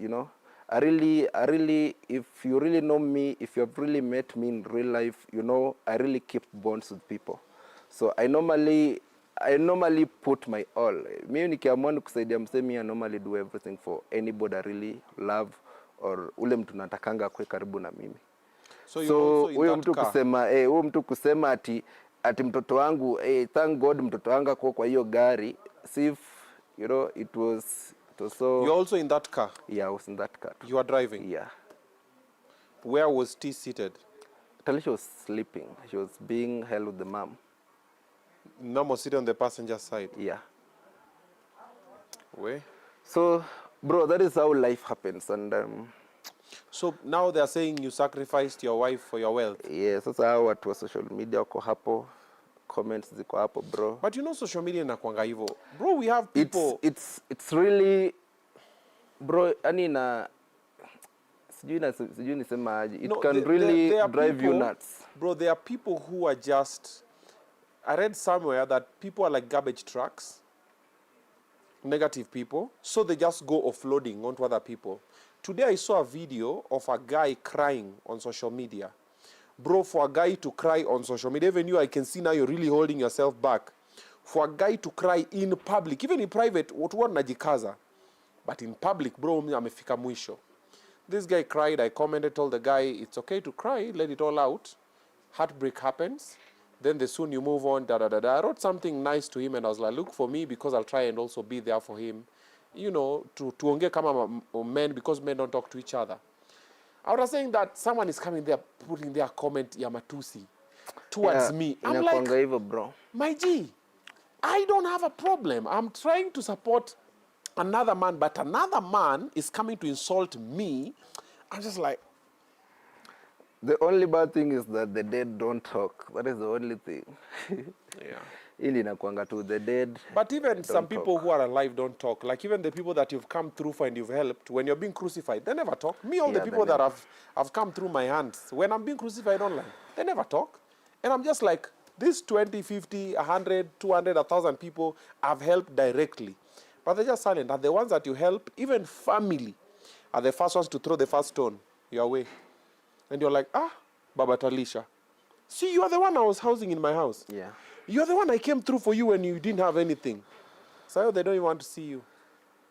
I really, if you really know me, if you have really met me in real life, I really keep bonds with people. So I normally put my all. Mimi nikiamua kusaidia msemi, I normally do everything for anybody I really love or ule mtu natakanga kwa karibu na mimi. So huyo mtu kusema ati mtoto wangu, thank God mtoto wangu kwa hiyo gari, if it was so. You're also in that car? Yeah, I was in that car. You are driving? Yeah. Where was T seated? Talisha was sleeping. She was being held with the mom. Mom was sitting on the passenger side? Yeah. Where? So, bro, that is how life happens. And so now they are saying you sacrificed your wife for your wealth? Yes, that's how watu wa social media wako hapo. Comments ziko hapo, bro. But social media inakuanga hivyo. Bro, we have people. It's really, bro, sijui nisema aje. It can really drive you nuts. Bro, there are people who are just, I read somewhere that people are like garbage trucks, negative people, so they just go offloading onto other people. Today I saw a video of a guy crying on social media. Bro, for a guy to cry on social media, even you, I can see now you're really holding yourself back. For a guy to cry in public, even in private, watu najikaza. But in public, bro, amefika mwisho. This guy cried, I commented, told the guy, it's okay to cry, let it all out. Heartbreak happens. Then soon you move on, I wrote something nice to him and I was like, look for me because I'll try and also be there for him. Tuongee kama men because men don't talk to each other. I was saying that someone is coming there, putting their comment ya matusi towards me. I'm like, bro. My G, I don't have a problem. I'm trying to support another man, but another man is coming to insult me. I'm just like... The only bad thing is that the dead don't talk. That is the only thing. Yeah. Ili nakuanga to the dead. But even some people who are alive don't talk. Like even the people that you've come through for and you've helped, when you're being crucified, they never talk. Me, all the people that have come through my hands, when I'm being crucified online, they never talk. And I'm just like, these 20, 50, 100, 200, 1,000 people I've helped directly. But they're just silent. And the ones that you help, even family, are the first ones to throw the first stone your way. And you're like, Baba Talisha. See, you are the one I was housing in my house. Yeah. You're the one I came through for you when you didn't have anything. So they don't even want to see you.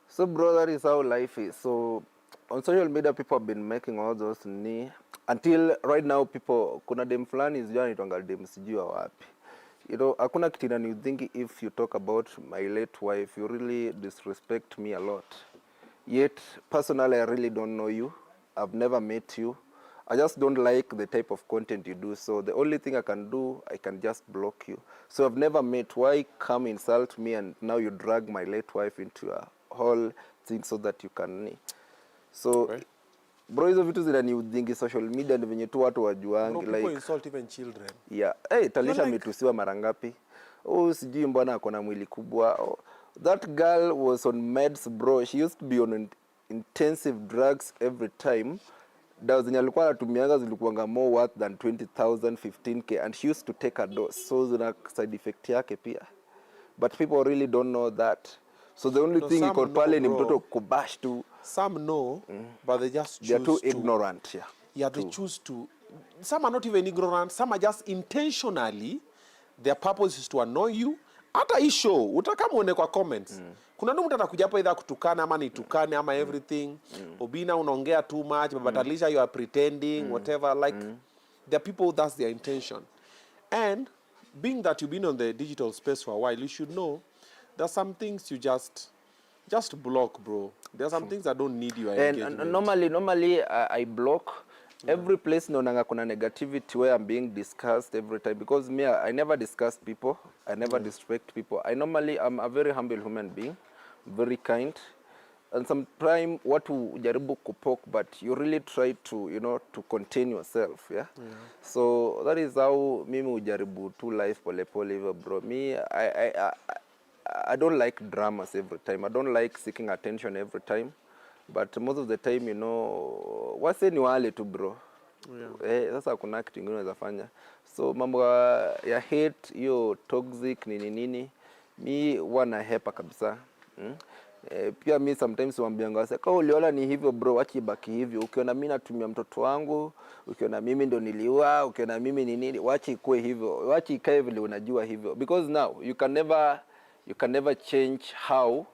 So, bro, that is how life is. So, on social media, people have been making all those until right now, people, kuna dem fulani is jua nitonga dem sijua wapi. Hakuna kitu inaniudhingi if you talk about my late wife, you really disrespect me a lot. Yet, personally, I really don't know you. I've never met you. I just don't like the type of content you do. So the only thing I can do, I can just block you. So I've never met. Why come insult me and now you drag my late wife into a whole thing so that you can... So, okay. Bro, hizo vitu zinaniudhingi social media ni venye tu watu wajuangi. Bro, people insult even children. Yeah. Hey, Talisha ametusiwa mara ngapi? Sijui mbona akona mwili kubwa. That girl was on meds, bro. She used to be in intensive drugs every time. Dawa zenye alikuwa anatumianga zilikuwanga more worth than 20,000, 15k, and she used to take a dose. So zina side effect yake pia. But people really don't know that. So the only thing iko pale ni mtoto kubash tu. Some know, but they just choose They are too ignorant. Yeah, they choose to. Some are not even ignorant. Some are just intentionally. Their purpose is to annoy you. Hata hii show, utakama uone kwa comments. Kuna mtu atakuja hapa either kutukana ama nitukane ama everything. Obinna unaongea too much. Baby Talisha, you are pretending, whatever. Like, there are people, that's their intention. And being that you've been on the digital space for a while, you should know there's some things you just block, bro. There are some things that don't need your engagement. And normally I block every place naonanga kuna negativity where I'm being discussed every time, because me, I never discuss people, I never disrespect people. I'm a very humble human being, very kind, and sometimes watu ujaribu kupok, but you really try to, you know, to contain yourself, yeah? So that is how mimi ujaribu to life pole pole, bro. Me, I don't like dramas every time. I don't like seeking attention every time. But most of the time, you know, wase ni wale tu, bro. Sasa kuna kitu ingine unaweza fanya. So mambo ya hate, hiyo toxic nini, mi wana hepa kabisa. Pia mi sometimes wambianga wase, kwa uliona ni hivyo, bro, wachi baki hivyo. Ukiona mimi natumia mtoto wangu, ukiona mimi ndo niliua, ukiona mimi nini, wachi ikue hivyo. Wachi ikae vile unajua hivyo. Because now you can never change how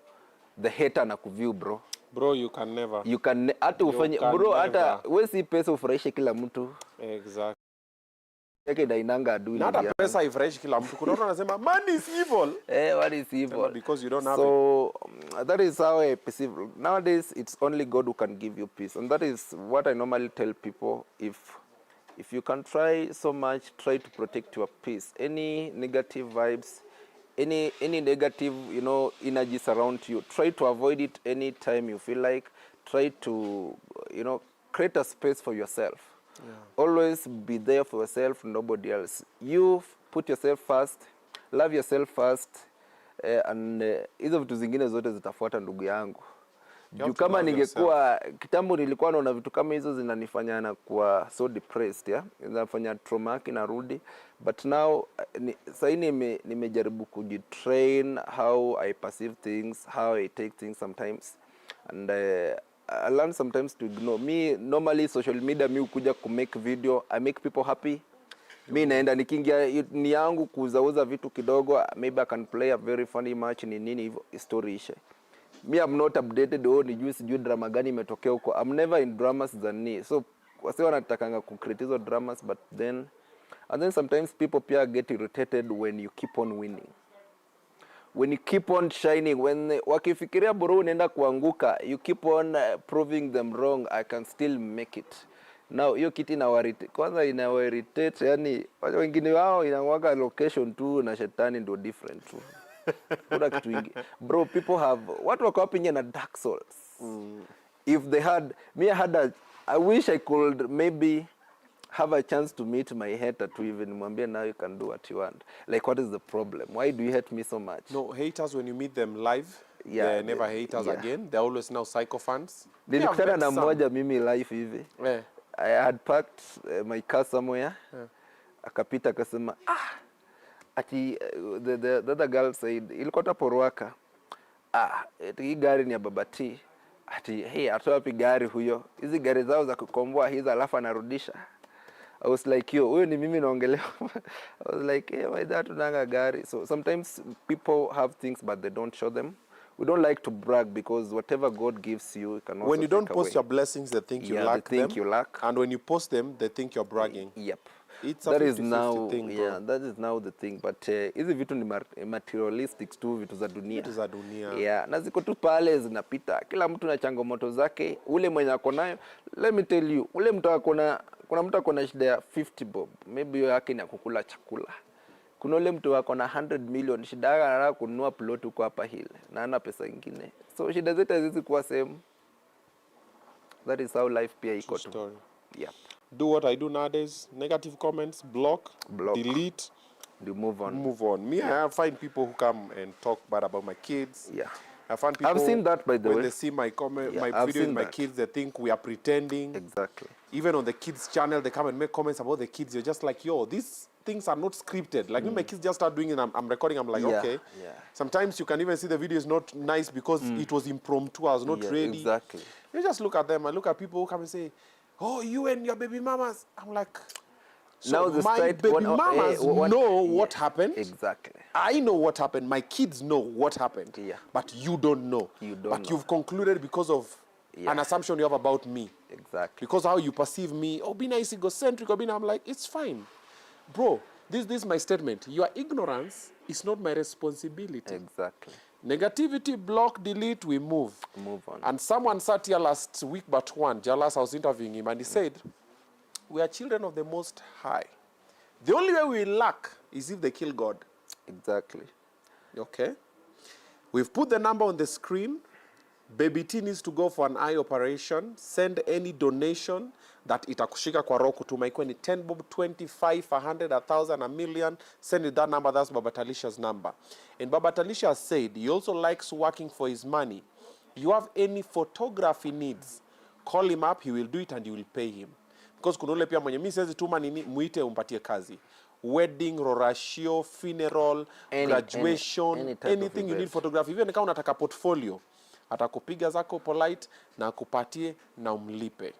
the hater anakuview, bro. Bro, you can never. You can hata ufanye bro, hata wewe si pesa ufurahishe kila mtu. Exactly. Yake dainanga adui. Hata pesa ifurahishe kila mtu. Kuna watu wanasema money is evil. What is evil? Because you don't have it. So that is how I perceive. Nowadays it's only God who can give you peace, and that is what I normally tell people. If you can try so much, try to protect your peace. Any negative vibes, any negative, you know, energy around you, try to avoid it any time you feel like. Try to, you know, create a space for yourself. Always be there for yourself, nobody else. You put yourself first, love yourself first, and hizo vitu zingine zote zitafuata, ndugu yangu. Juu kama ningekuwa kitambo nilikuwa naona vitu kama hizo zinanifanya na kuwa so depressed, yeah, zinafanya trauma yake narudi. But now sasa nimejaribu kujitrain how I perceive things, how I take things sometimes, and I learn sometimes to ignore. Me normally social media mi ukuja ku make video, I make people happy. Mi naenda nikiingia ni yangu kuuzauza vitu kidogo, maybe I can play a very funny match ni nini hivyo, story ishe. Me, I'm not updated. Sijui drama gani imetokea huko. I'm never in dramas than me. So wase wanatakanga kucriticize dramas, but then sometimes people pia get irritated when you keep on winning. When you keep on shining, when wakifikiria bro unaenda kuanguka, you keep on proving them wrong, I can still make it. Now hiyo kiti kwanza inawairritate, yani wengine wao inawaga location tu na shetani ndo different tu. Bro, people have what wako up in a dark souls. If they had me, I wish I could maybe have a chance to meet my hater to even mwambie, now you can do what you want. Like, what is the problem? Why do you hate me so much? No, haters, when you meet them live, they're never haters again. They're always now psychophants. Nilikutana na mmoja mimi live hivi. I had parked my car somewhere. Akapita akasema, ati the other girl said, ilikuwa taporuaka. Hii gari ni ya babati. Ati, hey, atoa wapi gari huyo? Hizi gari zao za kukomboa hizi alafu anarudisha. I was like, yo, huyo ni mimi naongelea. I was like, hey, why that unanga gari? So sometimes people have things but they don't show them. We don't like to brag because whatever God gives you, you can also when you don't post away. your blessings, they think you lack they think them. You lack. And when you post them, they think you're bragging. Yep. It's a that 50-50 is now thing, bro. Yeah, that is now the thing. But hizi vitu ni materialistic tu, vitu za dunia. Vitu za dunia. Yeah, na ziko tu pale zinapita. Kila mtu na changamoto zake. Ule mwenye ako nayo, let me tell you, ule mtu akona, kuna mtu akona shida ya 50 bob. Maybe hiyo yake ni kukula chakula. Kuna ule mtu akona 100 million, shida yake anataka kununua plot huko hapa hile na hana pesa nyingine. So shida zetu hizi kuwa same. That is how life pia iko tu. Yeah. Do what I do nowadays. Negative comments, block, delete, move on. Me, I find people who come and talk bad about my kids. Yeah. I find people, I've seen that, by the when way. they see my comment, Yeah, my I've video with seen my that. kids, they think we are pretending. Exactly. Even on the kids' channel, they come and make comments about the kids. You're just like, yo, these things are not scripted. Like when my kids just start doing it, I'm recording, I'm like, Yeah, okay. yeah. Sometimes you can even see the video is not nice because it was impromptu, I was not Yeah, ready. exactly. You just look at them and look at people who come and say, oh, you and your baby mamas. I'm like, so Now the my straight baby mamas know what happened. Exactly. I know what happened. My kids know what happened. Yeah. But you don't know. You don't but know. you've concluded because of Yeah. an assumption you have about me. Exactly. Because how you perceive me, Obinna is egocentric, Obinna, I'm like, it's fine. Bro, this is my statement. Your ignorance is not my responsibility. Exactly. Negativity, block, delete, we move. Move on. And someone sat here last week, but one, Jalas, I was interviewing him, and he said, we are children of the Most High. The only way we lack is if they kill God. Exactly. Okay? We've put the number on the screen. Baby T needs to go for an eye operation. Send any donation that itakushika kwa roho kutuma. Ikuwe ni 10 bob, 25, 100, 1,000, a million. Send it that number. That's Baba Talisha's number. And Baba Talisha said he also likes working for his money. You have any photography needs, call him up. He will do it and you will pay him. Because kuna ule pia mwenye mi siwezi tuma nini, muite umpatie kazi. Wedding, rorashio, funeral, graduation, any type of anything you event. need photography. Even kama unataka portfolio, atakupiga zako polite na akupatie na umlipe.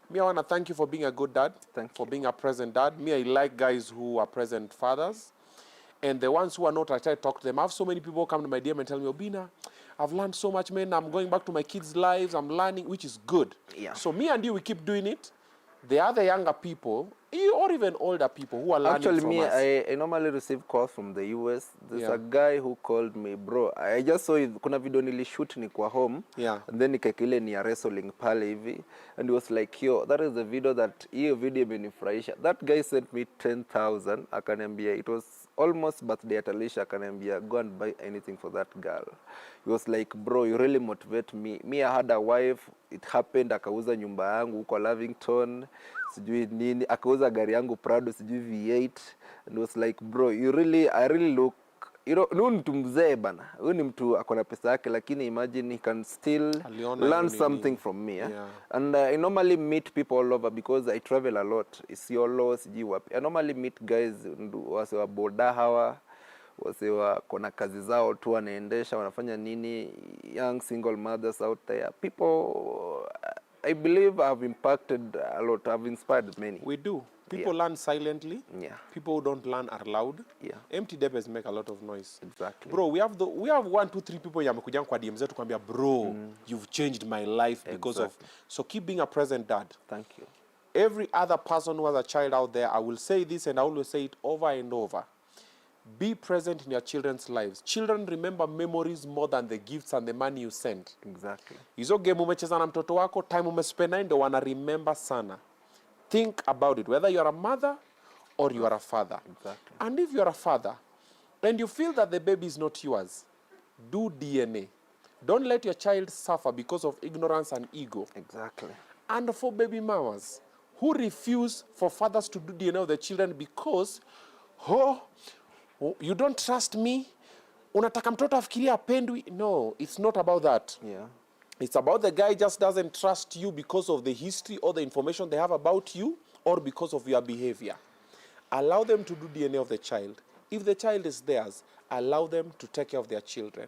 Me, I want to thank you for being a good dad, for being a present dad. Me, I like guys who are present fathers. And the ones who are not, I try to talk to them. I have so many people come to my DM and tell me, Obinna, I've learned so much, man. I'm going back to my kids' lives. I'm learning, which is good. Yeah. So me and you, we keep doing it. The other younger people, or even older people who are learning Actually, from me, us. I normally receive calls from the US. There's Yeah. a guy who called me, bro. I just saw it. Kuna video nilishoot ni kwa home. Yeah. And then nikakile ni ya wrestling pale hivi. And he was like, yo, that is the video that, hiyo video imenifurahisha. That guy sent me 10,000. Akaniambia, it was almost birthday at Talisha. Akaniambia, go and buy anything for that girl. He was like, bro, you really motivate me. Me, I had a wife. It happened. Akauza nyumba yangu huko Lavington. Sijui nini. Akauza gari yangu Prado. Sijui V8. And it was like, bro, I really look, you know, huyu mtu mzee bana. Huyu ni mtu akona pesa yake, lakini imagine he can still Aliona learn nini. something from me. Yeah. And I normally meet people all over because I travel a lot. Isiolo, sijui wapi. I normally meet guys wase wa boda hawa, wase wa kona kazi zao tu wanaendesha, wanafanya nini, young single mothers out there. People, I believe I've impacted a lot. I've inspired many. We do. People learn silently. Yeah. People who don't learn are loud. Yeah. Empty deppers make a lot of noise. Exactly. Bro, we have 1, 2, 3 people yamekuja kwa DM zetu kwambia, bro, you've changed my life because of. So keep being a present dad. Thank you. Every other person who has a child out there, I will say this and I will say it over and over. Be present in your children's lives. Children remember memories more than the gifts and the money you send. Exactly. Hizo game umecheza na mtoto wako, time umespend naye ndio wana remember sana. Think about it, whether you are a mother or you are a father. Exactly. And if you are a father and you feel that the baby is not yours, do DNA. Don't let your child suffer because of ignorance and ego. Exactly. And for baby mamas who refuse for fathers to do DNA of the children because, you don't trust me, unataka mtoto afikiria apendwi. No, it's not about that. Yeah. It's about the guy just doesn't trust you because of the history or the information they have about you or because of your behavior. Allow them to do DNA of the child. If the child is theirs, allow them to take care of their children.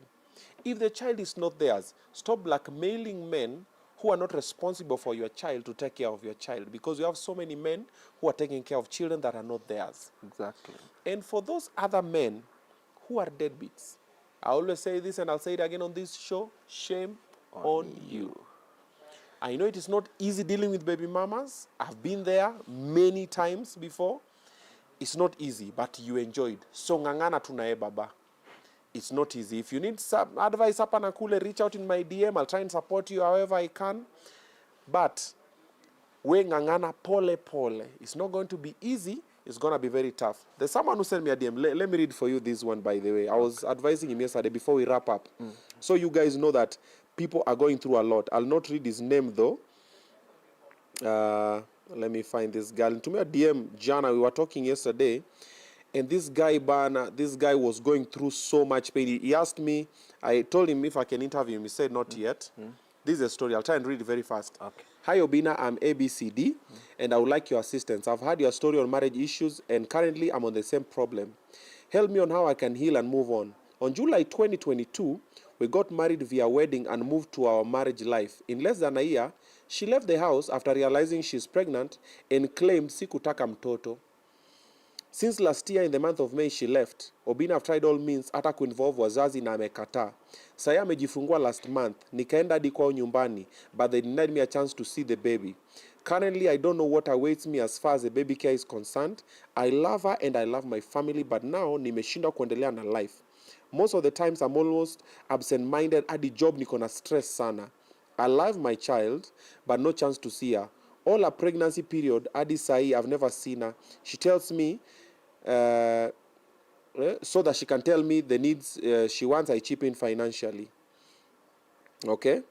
If the child is not theirs, stop blackmailing men who are not responsible for your child to take care of your child, because you have so many men who are taking care of children that are not theirs. Exactly. And for those other men who are deadbeats, I always say this and I'll say it again on this show, shame on you. I know it is not easy dealing with baby mamas. I've been there many times before. It's not easy, but you enjoyed. So ngangana tunae baba. It's not easy. If you need some advice hapa na kule, reach out in my DM. I'll try and support you however I can. But we ngangana pole pole. It's not going to be easy. It's going to be very tough. There's someone who sent me a DM. Let me read for you this one, by the way. I was advising him yesterday before we wrap up. So you guys know that people are going through a lot. I'll not read his name, though. Let me find this girl. To me, a DM, Jana, we were talking yesterday, And this guy, Bana, this guy was going through so much pain. He asked me, I told him if I can interview him. He said, not yet. This is a story. I'll try and read it very fast. Okay. Hi, Obinna. I'm ABCD, and I would like your assistance. I've had your story on marriage issues, and currently I'm on the same problem. Help me on how I can heal and move on. On July 2022, we got married via wedding and moved to our marriage life. In less than a year, she left the house after realizing she's pregnant and claimed sikutaka mtoto. Since last year in the month of May she left. Obinna have tried all means hata kuinvolve wazazi na amekataa. Saya amejifungua last month. Nikaenda hadi kwao nyumbani, but they denied me a chance to see the baby. Currently I don't know what awaits me as far as the baby care is concerned. I love her and I love my family, but now nimeshindwa kuendelea na life. Most of the times I'm almost absent-minded hadi job niko na stress sana. I love my child, but no chance to see her. All her pregnancy period, hadi sahi, I've never seen her. She tells me so that she can tell me the needs she wants I chip in financially. Okay?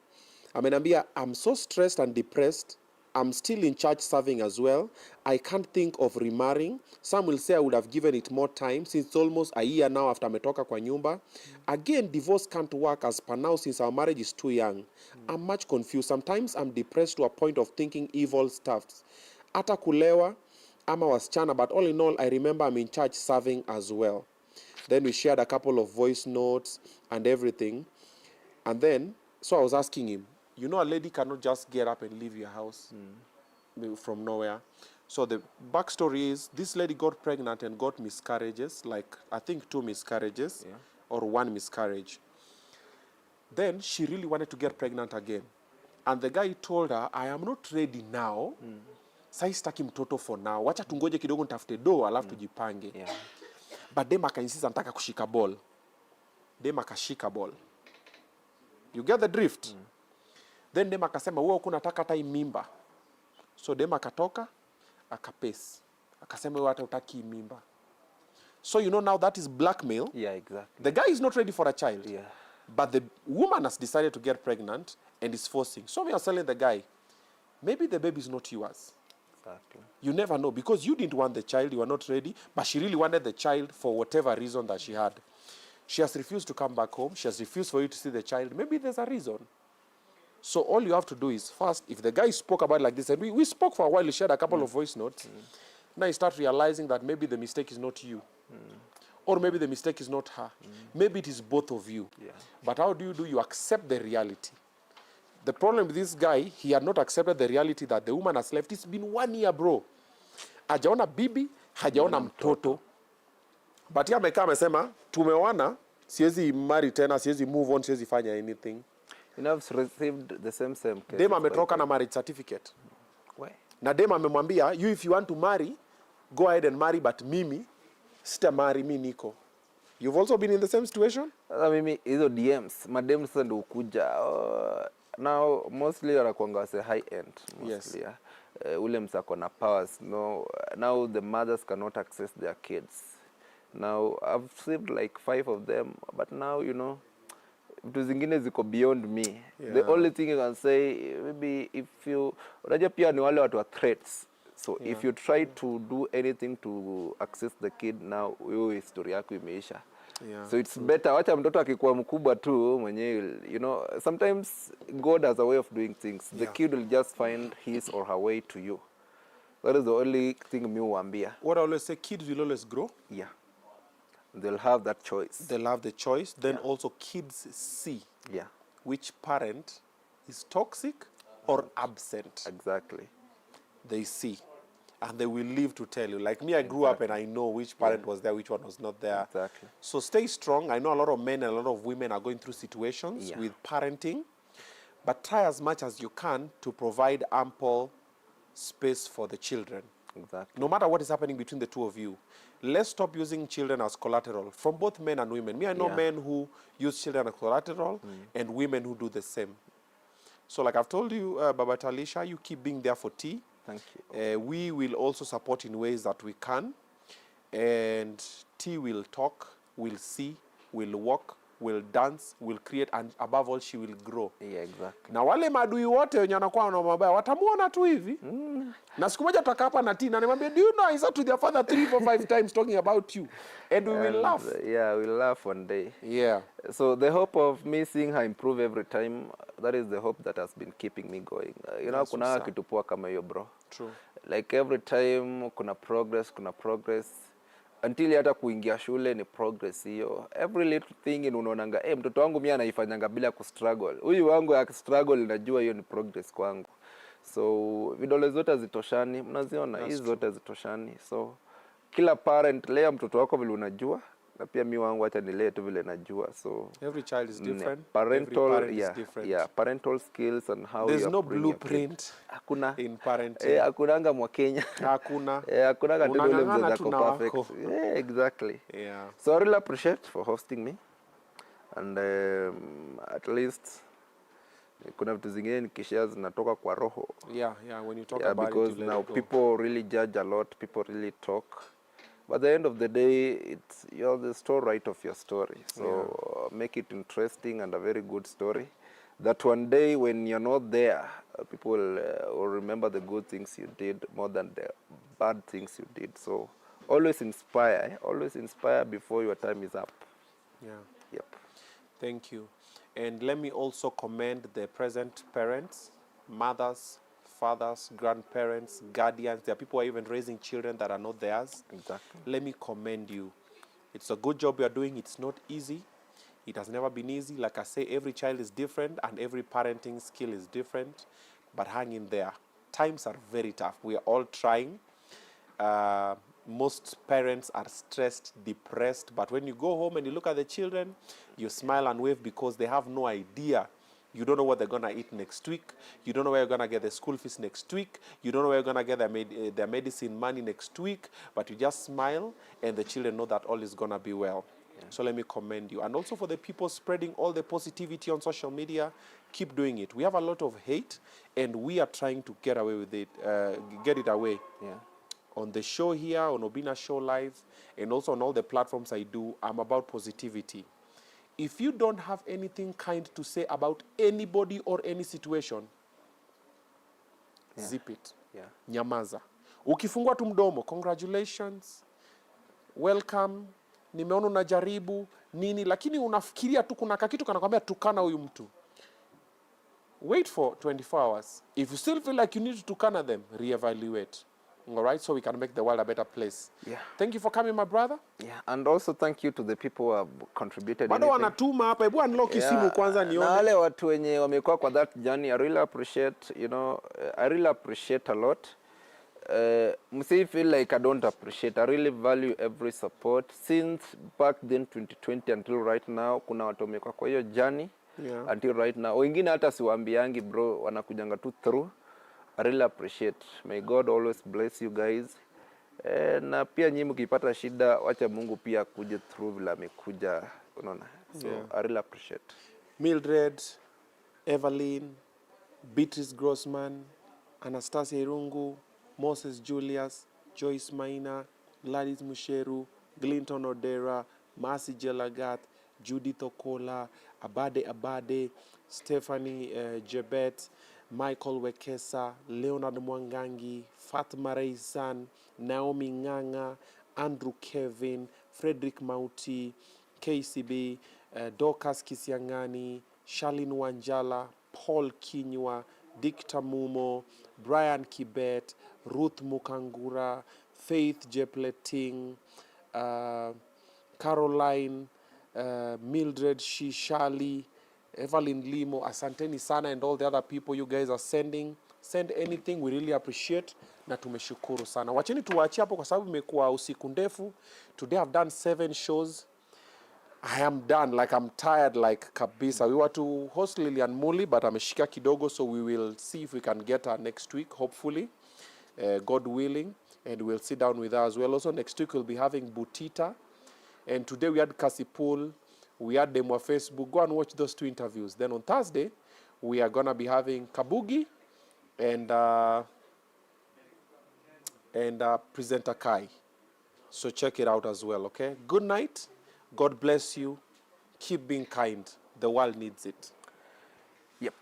Amenambia, I'm so stressed and depressed. I'm still in church serving as well. I can't think of remarrying. Some will say I would have given it more time since it's almost a year now after ametoka kwa nyumba. Again, divorce can't work as per now since our marriage is too young. I'm much confused. Sometimes I'm depressed to a point of thinking evil stuff. Hata kulewa ama wasichana, but all in all, I remember I'm in church serving as well. Then we shared a couple of voice notes and everything. And then, so I was asking him, you know, a lady cannot just get up and leave your house from nowhere. So the backstory is this lady got pregnant and got miscarriages, like I think 2 miscarriages or 1 miscarriage. Then she really wanted to get pregnant again. And the guy told her, I am not ready now. Sai sitaki mtoto for now. Wacha tungoje kidogo nitafute do alafu tujipange. Yeah. But dem akainsist anataka kushika ball. Dem akashika ball. You get the drift? Then dem akasema wewe uko unataka hata hii mimba. So dem akatoka akapesi. Akasema wewe hata utaki hii mimba. So you know now that is blackmail. Yeah, exactly. The guy is not ready for a child. Yeah. But the woman has decided to get pregnant and is forcing. So we are telling the guy, maybe the baby is not yours. Exactly. You never know, because you didn't want the child, you were not ready, but she really wanted the child for whatever reason that she had. She has refused to come back home. She has refused for you to see the child. Maybe there's a reason. So all you have to do is, first, if the guy spoke about it like this, and we spoke for a while, he shared a couple of voice notes, now you start realizing that maybe the mistake is not you. Or maybe the mistake is not her. Maybe it is both of you. Yeah. But how do? You accept the reality. The problem with this guy, he had not accepted the reality that the woman has left. It's been 1 year, bro. Hajaona bibi, hajaona mtoto. But yeye amekaa amesema, tumeoana, siwezi marry tena, siwezi move on, siwezi fanya anything. You know, I've received the same case. Dem ametoka na marriage certificate. Where? Na dem amemwambia, you if you want to marry, go ahead and marry, but mimi, sita marry, mi niko. You've also been in the same situation? Sasa mimi hizo DMs, madem sasa ndio ukuja. Now mostly wanakuanga wase high end mostly. Yes. Ule msako na powers. No, now the mothers cannot access their kids. Now I've received like 5 of them, but now you know vitu zingine ziko beyond me. Yeah. The only thing I can say, maybe if you unajua pia ni wale watu wa threats. So if you try to do anything to access the kid, now hiyo historia yako imeisha. Yeah. So it's better wacha mtoto akikuwa mkubwa tu mwenyewe, you know, sometimes God has a way of doing things. The kid will just find his or her way to you. That is the only thing mi huambia. What I always say, kids will always grow. Yeah. They'll have that choice. They'll have the choice. Then also kids see Yeah. which parent is toxic or absent. Exactly. They see. And they will live to tell you. Like me, I grew up and I know which parent was there, which one was not there. Exactly. So stay strong. I know a lot of men and a lot of women are going through situations with parenting. But try as much as you can to provide ample space for the children. Exactly. No matter what is happening between the two of you. Let's stop using children as collateral from both men and women. Me, I know men who use children as collateral and women who do the same. So like I've told you, Baba Talisha, you keep being there for T. Thank you. We will also support in ways that we can. And T will talk, will see, will walk, will dance, will create, and above all, she will grow. Yeah, exactly. Na wale madui wote wenye wanakuwa na mabaya watamuona tu hivi. Na siku moja tutakaa hapa na Tina nimwambia, do you know I said to their father 3, 4, 5 times talking about you, and we will laugh. Yeah, we'll laugh one day. Yeah. So the hope of me seeing her improve every time, that is the hope that has been keeping me going. You know, kuna kitu poa kama hiyo, bro. True. Like every time kuna progress. Until hata kuingia shule ni progress hiyo. Every little thing unaonanga, mtoto wangu mimi anaifanyanga bila kustruggle. Huyu wangu akistruggle najua hiyo ni progress kwangu. So vidole zote zitoshani, mnaziona hizi zote zitoshani. So kila parent lea mtoto wako vile unajua, na pia mimi wangu acha nilee tu vile najua. So every child is different. Parental, every parent yeah, is different. Yeah, parental skills and how there's you no bring your blueprint hakuna in parenting. Hakunanga mwa Kenya. Hakuna. Hakunanga tu ule Unang'ang'ana mzazi tu na ako perfect. wako. Yeah, exactly. Yeah. So I really appreciate for hosting me, and at least kuna vitu zingine nikishare zinatoka kwa roho. Yeah, when you talk Yeah, about because it, you let now it go. people really judge a lot, people really talk. But at the end of the day, you're the story right of your story. So make it interesting and a very good story. That one day when you're not there, people will remember the good things you did more than the bad things you did. So always inspire. Always inspire before your time is up. Yeah. Yep. Thank you. And let me also commend the present parents, mothers, fathers, grandparents, guardians. There are people who are even raising children that are not theirs. Exactly. Let me commend you. It's a good job you are doing. It's not easy. It has never been easy. Like I say, every child is different and every parenting skill is different. But hang in there. Times are very tough. We are all trying. Most parents are stressed, depressed. But when you go home and you look at the children, you smile and wave because they have no idea. You don't know what they're going to eat next week. You don't know where you're going to get the school fees next week. You don't know where you're going to get their medicine money next week. But you just smile, and the children know that all is going to be well. Yeah. So let me commend you. And also for the people spreading all the positivity on social media, keep doing it. We have a lot of hate, and we are trying to get away with it, get it away. Yeah. On the show here, on Obinna Show Live, and also on all the platforms I do, I'm about positivity. If you don't have anything kind to say about anybody or any situation, zip it. Yeah. Nyamaza. Ukifungua tu mdomo, congratulations, welcome, nimeona unajaribu, nini, lakini unafikiria tu kuna kakitu kanakwambia tukana huyu mtu. Wait for 24 hours. If you still feel like you need to tukana them, reevaluate. All right, so we can make the world a better place. Yeah. Thank you for coming, my brother. Yeah, and also thank you to the people who have contributed. Bado wanatuma hapa, hebu unlock simu kwanza nione. Na wale watu wenye wamekuwa kwa that journey, I really appreciate, I really appreciate a lot. Msi feel like I don't appreciate. I really value every support since back then 2020 until right now. Kuna watu wamekuwa kwa hiyo journey until right now. Wengine hata siwaambiangi bro, wanakujanga tu through. I really appreciate. May God always bless you guys. Na pia nyinyi mkipata shida, wacha Mungu pia kuje through vile amekuja, unaona. So I really appreciate. Mildred, Evelyn, Beatrice Grossman, Anastasia Irungu, Moses Julius, Joyce Maina, Gladys Musheru, Glinton Odera, Mercy Jelagat, Judith Okola, Abade, Stephanie Jebet, Michael Wekesa, Leonard Mwangangi, Fatma Reisan, Naomi Nganga, Andrew Kevin, Frederick Mauti, KCB, Dorcas Kisiangani, Charlene Wanjala, Paul Kinywa, Dick Tamumo, Brian Kibet, Ruth Mukangura, Faith Jepleting, Caroline, Mildred Shishali, Evelyn Limo, asanteni sana, and all the other people you guys are send anything, we really appreciate na tumeshukuru sana. Wacheni tuwaachie hapo kwa sababu imekuwa usiku ndefu. Today I've done 7 shows. I am done, like I'm tired, like kabisa. We were to host Lilian Muli, but ameshika kidogo, so we will see if we can get her next week, hopefully, God willing, and we'll sit down with her as well. Also next week we'll be having Butita, and today we had Kasipul. We had them on Facebook. Go and watch those 2 interviews. Then on Thursday, we are going to be having Kabugi and presenter Kai. So check it out as well, okay? Good night. God bless you. keep being kind. The world needs it. Yep.